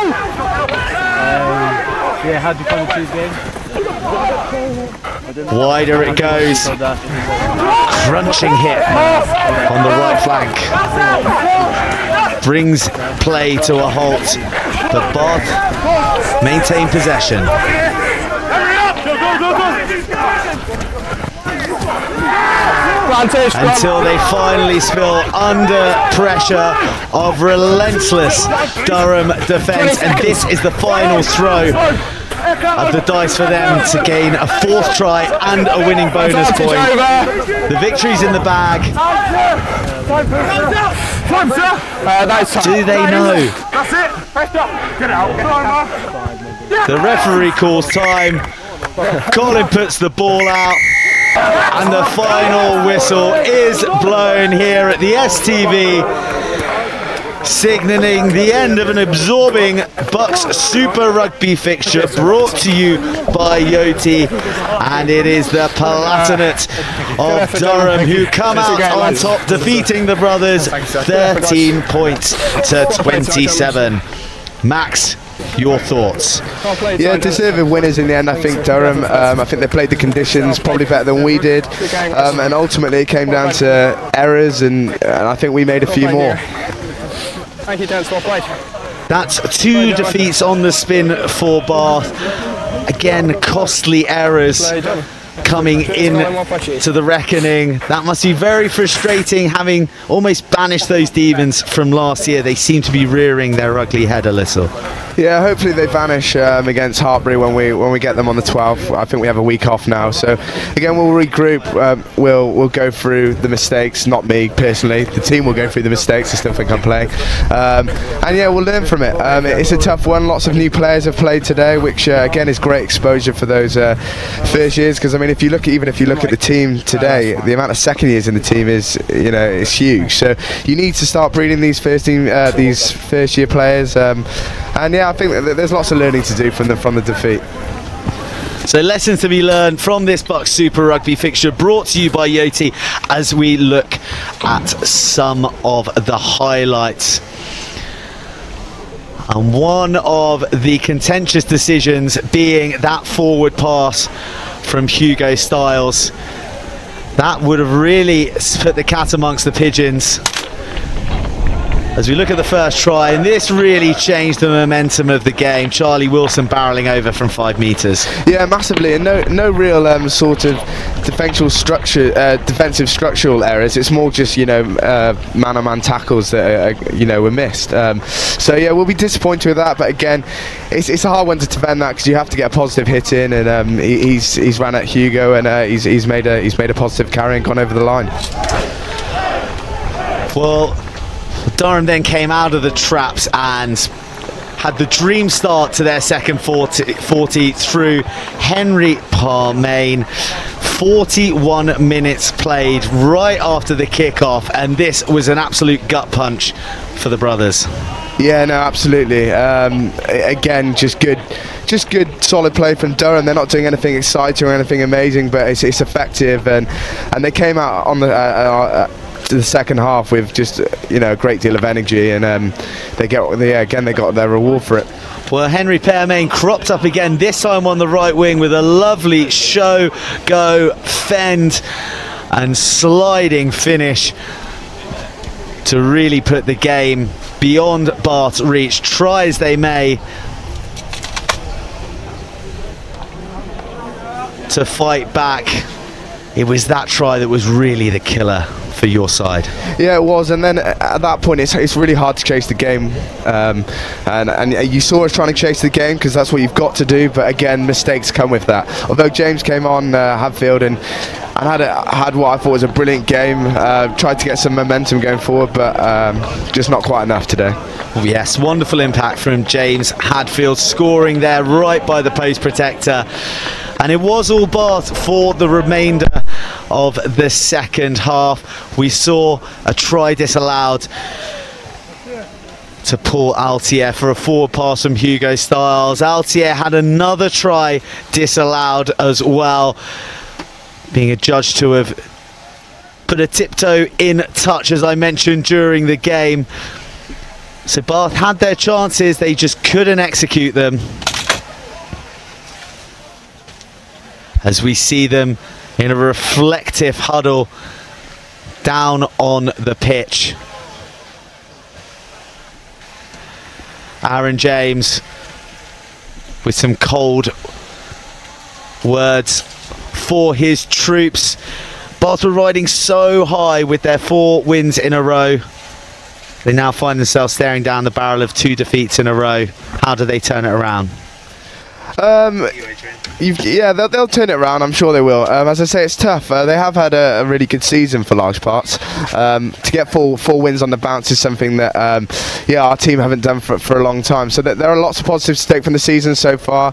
Yeah, how do you find the two games? Wider it goes. Crunching hit on the right flank. Brings play to a halt, but Bath maintain possession. Until they finally spill under pressure of relentless Durham defence, and this is the final throw of the dice for them to gain a 4th try and a winning bonus point. The victory's in the bag. Do they know? The referee calls time. Colin puts the ball out, and the final whistle is blown here at the STV, signalling the end of an absorbing BUCS Super Rugby fixture brought to you by Yoti, and it is the Palatinate of Durham who come out on top, defeating the Brothers 13 points to 27. Max, your thoughts? Yeah, deserving winners in the end. I think Durham, I think they played the conditions probably better than we did, and ultimately it came down to errors, and I think we made a few more. Thank you, gents. Well played. That's 2 defeats on the spin for Bath. Again, costly errors coming in to the reckoning. That must be very frustrating, having almost banished those demons from last year. They seem to be rearing their ugly head a little. Yeah, hopefully they vanish against Hartbury when we get them on the 12th. I think we have a week off now, so again we'll regroup. We'll go through the mistakes. Not me personally, the team will go through the mistakes. I still think I'm playing, and yeah, we'll learn from it. It's a tough one. Lots of new players have played today, which again is great exposure for those first years. Because I mean, if you look at the team today, the amount of second years in the team is is huge. So you need to start breeding these first year players. And yeah, I think that there's lots of learning to do from the defeat. So lessons to be learned from this BUCS Super Rugby fixture, brought to you by Yoti, as we look at some of the highlights. And one of the contentious decisions being that forward pass from Hugo Styles. That would have really put the cat amongst the pigeons. as we look at the first try, and this really changed the momentum of the game. Charlie Wilson barrelling over from 5 metres. Yeah, massively, and no real sort of defensive structural errors. It's more just, you know, man-on-man tackles that were missed. So yeah, we'll be disappointed with that, but again, it's a hard one to defend that because you have to get a positive hit in, and he's ran at Hugo, and he's made a positive carry and gone over the line. Well, Durham then came out of the traps and had the dream start to their second 40 through Henry Parmain. 41 minutes played right after the kickoff, and this was an absolute gut punch for the brothers. Yeah, no, absolutely. Again, just good solid play from Durham. They're not doing anything exciting or anything amazing, but it's effective, and they came out on the second half with just a great deal of energy, and they got their reward for it. Well, Henry Parmain cropped up again, this time on the right wing with a lovely show, go, fend and sliding finish to really put the game beyond Bath's reach. Try as they may to fight back, it was that try that was really the killer for your side. Yeah, it was, and then at that point it's really hard to chase the game, and you saw us trying to chase the game because that's what you've got to do, but again, mistakes come with that. Although James came on Hadfield and had what I thought was a brilliant game, tried to get some momentum going forward, but just not quite enough today. Well, yes, wonderful impact from James Hadfield, scoring there right by the post protector. And it was all Bath for the remainder of the second half. We saw a try disallowed to Paul Altier for a forward pass from Hugo Styles. Altier had another try disallowed as well, being adjudged to have put a tiptoe in touch, as I mentioned during the game. So Bath had their chances, they just couldn't execute them. As we see them in a reflective huddle down on the pitch. Aaron James with some cold words for his troops. Bath were riding so high with their 4 wins in a row. They now find themselves staring down the barrel of 2 defeats in a row. How do they turn it around? Yeah, they'll turn it around. I'm sure they will. As I say, it's tough. They have had a really good season for large parts. To get 4 wins on the bounce is something that our team haven't done for a long time. So there are lots of positives to take from the season so far.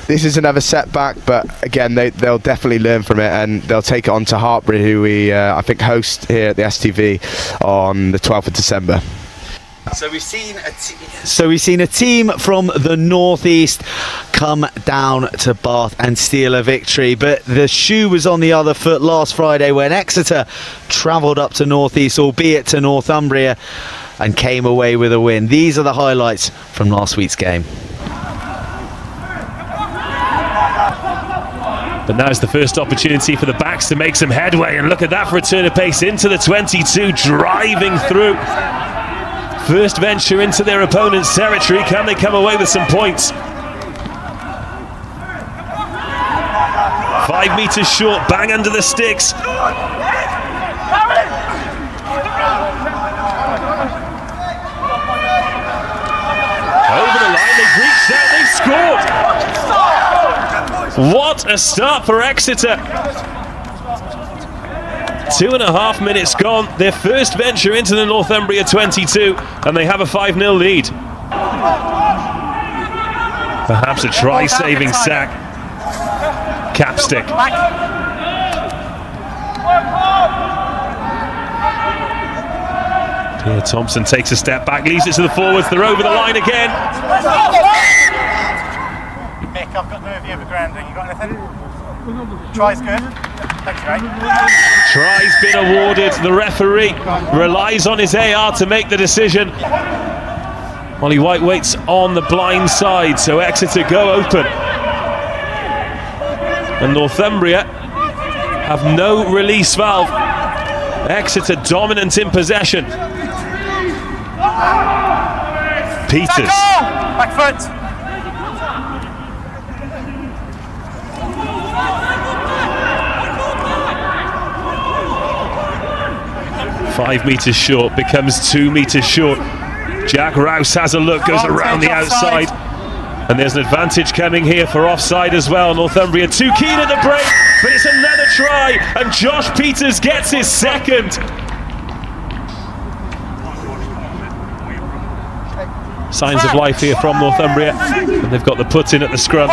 This is another setback, but again, they'll definitely learn from it, and they'll take it on to Hartbury, who we I think host here at the STV on the 12th of December. So we've seen a team from the northeast come down to Bath and steal a victory, but the shoe was on the other foot last Friday when Exeter travelled up to northeast, albeit to Northumbria, and came away with a win. These are the highlights from last week's game. But now's the first opportunity for the backs to make some headway, and look at that for a turn of pace into the 22, driving through. First venture into their opponent's territory. Can they come away with some points? 5 metres short, bang under the sticks. Over the line, they've reached out, they've scored! What a start for Exeter. 2.5 minutes gone, their first venture into the Northumbria 22, and they have a 5-0 lead. Perhaps a try-saving sack. Capstick. Pierre Thompson takes a step back, leaves it to the forwards, they're over the line again. Mick, I've got no view of the grounding, you got anything? Try's good. Thanks, mate. Try's been awarded. The referee relies on his AR to make the decision. Ollie White waits on the blind side, so Exeter go open. And Northumbria have no release valve. Exeter dominant in possession. Peters. Back foot. 5 metres short, becomes 2 metres short. Jack Rouse has a look, goes around the outside. And there's an advantage coming here for offside as well. Northumbria too keen at the break, but it's another try, and Josh Peters gets his second. Signs of life here from Northumbria, and they've got the put in at the scrum.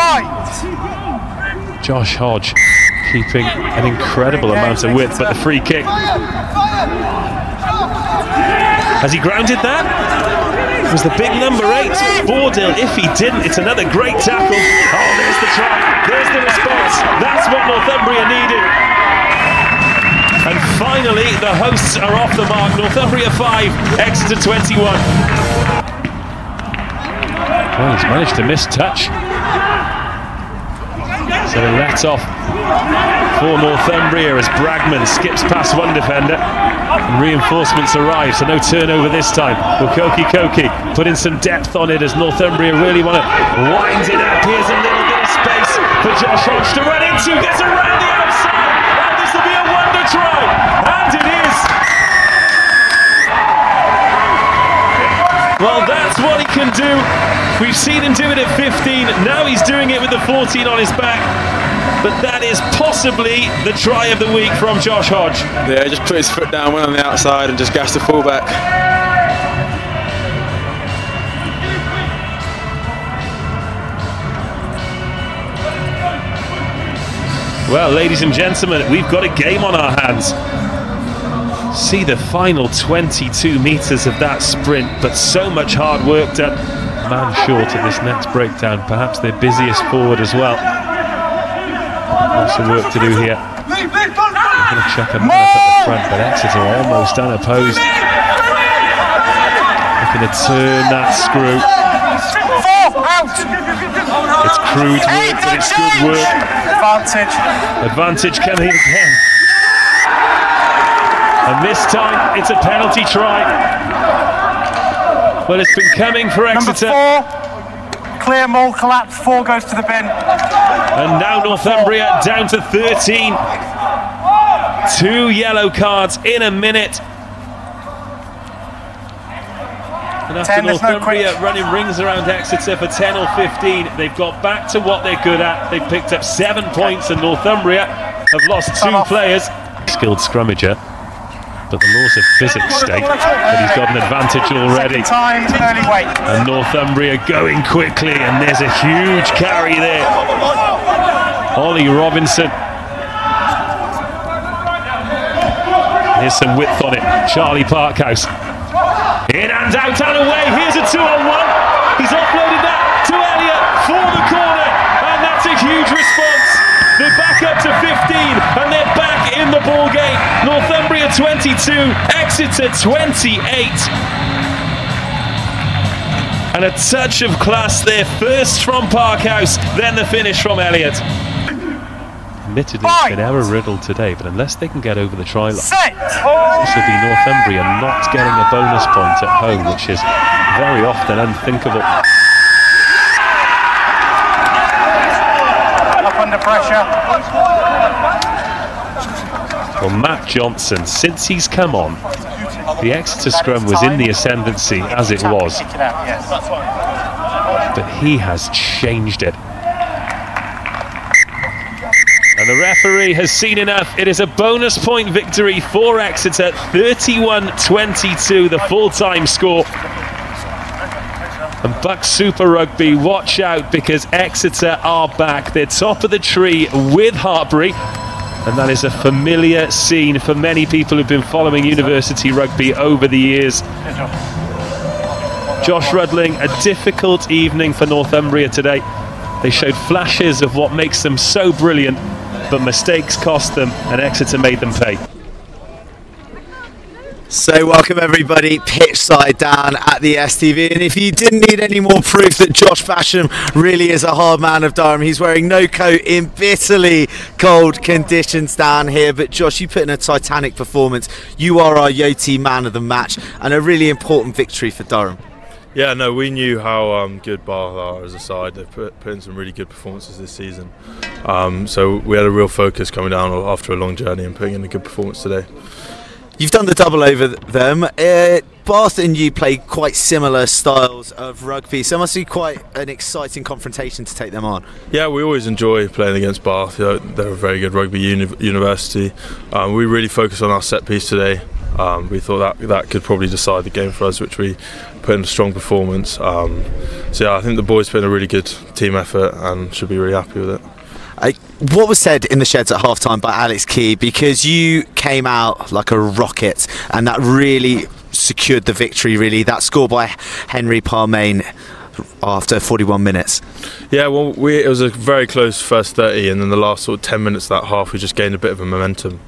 Josh Hodge keeping an incredible amount of width, but the free kick. Has he grounded that? It was the big number 8, Bordale. If he didn't, it's another great tackle. Oh, there's the try, there's the response. That's what Northumbria needed. And finally, the hosts are off the mark. Northumbria 5, Exeter 21. Well, he's managed to miss touch. So a let off for Northumbria as Bragman skips past one defender and reinforcements arrive, so no turnover this time. Well, Koki put in some depth on it as Northumbria really want to wind it up. Here's a little bit of space for Josh Hodge to run into, gets around the outside, and this will be a wonder try, and it is. Well, that's what he can do. We've seen him do it at 15, now he's doing it with the 14 on his back. But that is possibly the try of the week from Josh Hodge. Yeah, just put his foot down, went on the outside and just gassed the fullback. Well, ladies and gentlemen, we've got a game on our hands. See the final 22 metres of that sprint, but so much hard work done. Man short at this next breakdown, perhaps their busiest forward as well. Lots of work to do here. I'm going to check a man up at the front, but Exeter almost unopposed. Looking to turn that screw. It's crude work, but it's good work. Advantage coming again. And this time, it's a penalty try. Well, it's been coming for Exeter. Number 4, clear maul collapse, 4 goes to the bin. And now Northumbria down to 13. 2 yellow cards in a minute. And after Northumbria running rings around Exeter for 10 or 15, they've got back to what they're good at. They've picked up 7 points, and Northumbria have lost 2 players. Skilled scrummager, but the laws of physics state that he's got an advantage already. And Northumbria going quickly, and there's a huge carry there. Ollie Robinson. Here's some width on it. Charlie Parkhouse. In and out and away. Here's a 2-on-1. He's offloaded that to Elliott for the corner, and that's a huge response. They're back up to 15, and they're back in the ball game. Northumbria 22, Exeter 28. And a touch of class there. First from Parkhouse, then the finish from Elliott. Admittedly, it's been error-riddled today, but unless they can get over the try line, this will be Northumbria not getting a bonus point at home, which is very often unthinkable. Up under pressure. Well, Matt Johnson, since he's come on, the Exeter scrum was in the ascendancy as it was, but he has changed it. And the referee has seen enough. It is a bonus point victory for Exeter, 31-22, the full-time score. And BUCS Super Rugby, watch out, because Exeter are back. They're top of the tree with Hartbury, and that is a familiar scene for many people who've been following university rugby over the years. Josh Rudling, a difficult evening for Northumbria today. They showed flashes of what makes them so brilliant, but mistakes cost them, and Exeter made them pay. So welcome everybody, pitch side down at the STV, and if you didn't need any more proof that Josh Basham really is a hard man of Durham, he's wearing no coat in bitterly cold conditions down here. But Josh, you put in a titanic performance. You are our Yoti man of the match, and a really important victory for Durham. Yeah, no, we knew how good Bath are as a side. They've put in some really good performances this season. So we had a real focus coming down after a long journey and putting in a good performance today. You've done the double over them. Bath and you play quite similar styles of rugby, so it must be quite an exciting confrontation to take them on. Yeah, we always enjoy playing against Bath. They're a very good rugby university. We really focused on our set piece today. We thought that could probably decide the game for us, which we put in a strong performance. So yeah, I think the boys put in a really good team effort and should be really happy with it. What was said in the sheds at half-time by Alex Key, because you came out like a rocket and that really secured the victory, really, that score by Henry Parmain after 41 minutes? Yeah, well, it was a very close first 30, and then the last sort of 10 minutes of that half we just gained a bit of a momentum.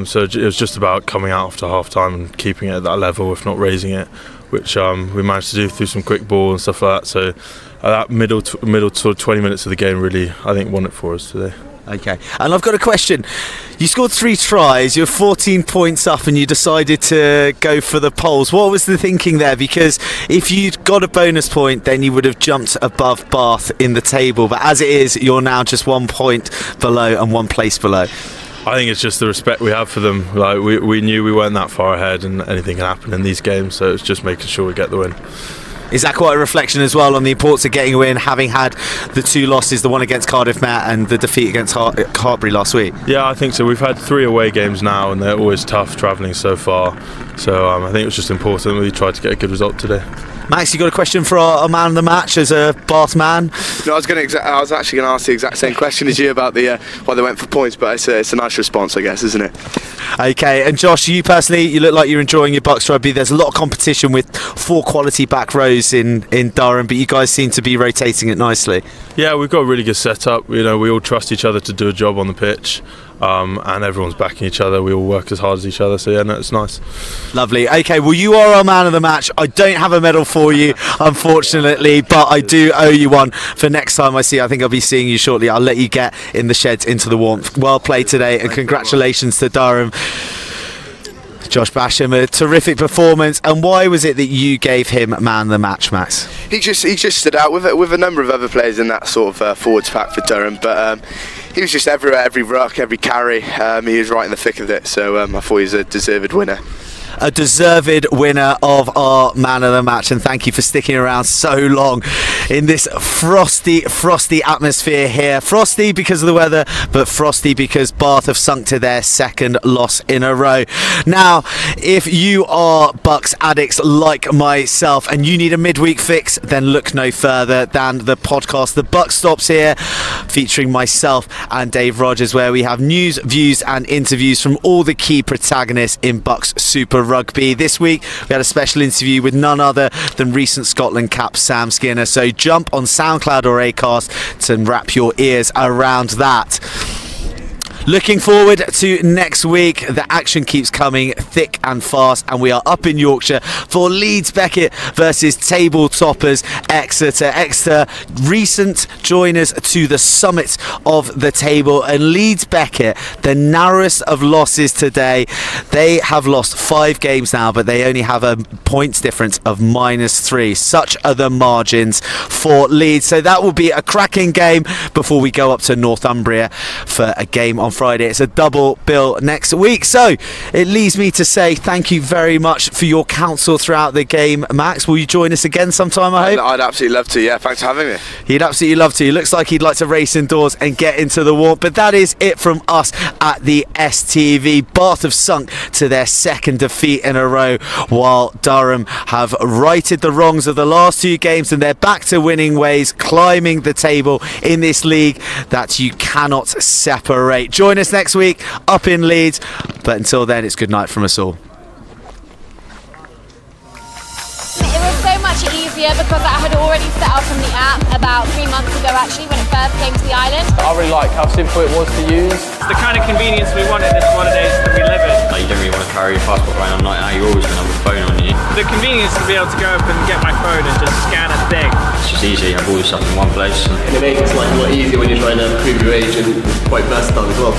So it was just about coming out after half-time and keeping it at that level, if not raising it, which we managed to do through some quick ball and stuff like that. So that middle sort of 20 minutes of the game really, I think, won it for us today. Okay, and I've got a question. You scored 3 tries, you're 14 points up, and you decided to go for the poles. What was the thinking there? Because if you'd got a bonus point, then you would have jumped above Bath in the table. But as it is, you're now just 1 point below and 1 place below. I think it's just the respect we have for them. Like we knew we weren't that far ahead, and anything can happen in these games. So it's just making sure we get the win. Is that quite a reflection as well on the importance of getting a win, having had the 2 losses, the one against Cardiff Met and the defeat against Hartbury last week? Yeah, I think so. We've had 3 away games now, and they're always tough travelling so far. So I think it was just important we tried to get a good result today. Max, you got a question for our man of the match as a Bath man? No, I was actually going to ask the exact same question as you about the why they went for points, but it's a nice response, I guess, isn't it? Okay, and Josh, you personally, you look like you're enjoying your BUCS rugby. There's a lot of competition with 4 quality back rows in Durham, but you guys seem to be rotating it nicely. Yeah, we've got a really good setup. You know, we all trust each other to do a job on the pitch. And everyone's backing each other. We all work as hard as each other, so yeah, no, it's nice. Lovely. Okay, well, you are our man of the match. I don't have a medal for you, unfortunately, but I do owe you one for next time I see you. I think I'll be seeing you shortly. I'll let you get in the sheds into the warmth. Well played today, and congratulations to Durham. Josh Basham, a terrific performance. And why was it that you gave him man of the match, Max? He just stood out with a number of other players in that sort of forwards pack for Durham, but he was just everywhere, every ruck, every carry. He was right in the thick of it, so I thought he was a deserved winner. A deserved winner of our man of the match, and thank you for sticking around so long in this frosty atmosphere here. Frosty because of the weather, but frosty because Bath have sunk to their 2nd loss in a row. Now, if you are BUCS addicts like myself and you need a midweek fix, then look no further than the podcast The BUCS Stops Here, featuring myself and Dave Rogers, where we have news, views and interviews from all the key protagonists in BUCS Super Rugby. This week we had a special interview with none other than recent Scotland cap Sam Skinner, so jump on SoundCloud or Acast to wrap your ears around that. Looking forward to next week. The action keeps coming thick and fast, and we are up in Yorkshire for Leeds Beckett versus table toppers Exeter. Exeter, recent joiners to the summit of the table, and Leeds Beckett, the narrowest of losses today. They have lost 5 games now, but they only have a points difference of -3. Such are the margins for Leeds. So that will be a cracking game before we go up to Northumbria for a game on Friday. It's a double bill next week, so it leaves me to say thank you very much for your counsel throughout the game. Max, will you join us again sometime, I hope? I'd absolutely love to, yeah, thanks for having me. He'd absolutely love to. He looks like he'd like to race indoors and get into the warmth, but that is it from us at the STV. Bath have sunk to their 2nd defeat in a row, while Durham have righted the wrongs of the last 2 games, and they're back to winning ways, climbing the table in this league that you cannot separate. Join us next week up in Leeds, but until then, it's good night from us all. It was so much easier because I had already set up on the app about 3 months ago, actually, when it first came to the island. I really like how simple it was to use. It's the kind of convenience we want in this holidays that we live in. Like, you don't really want to carry your passport around on night out, you're always going to have a phone on you. The convenience to be able to go up and get my phone and just scan a thing. It's just easy, you have all your stuff in one place. And it makes life a lot easier when you're trying to prove your age and quite versatile as well.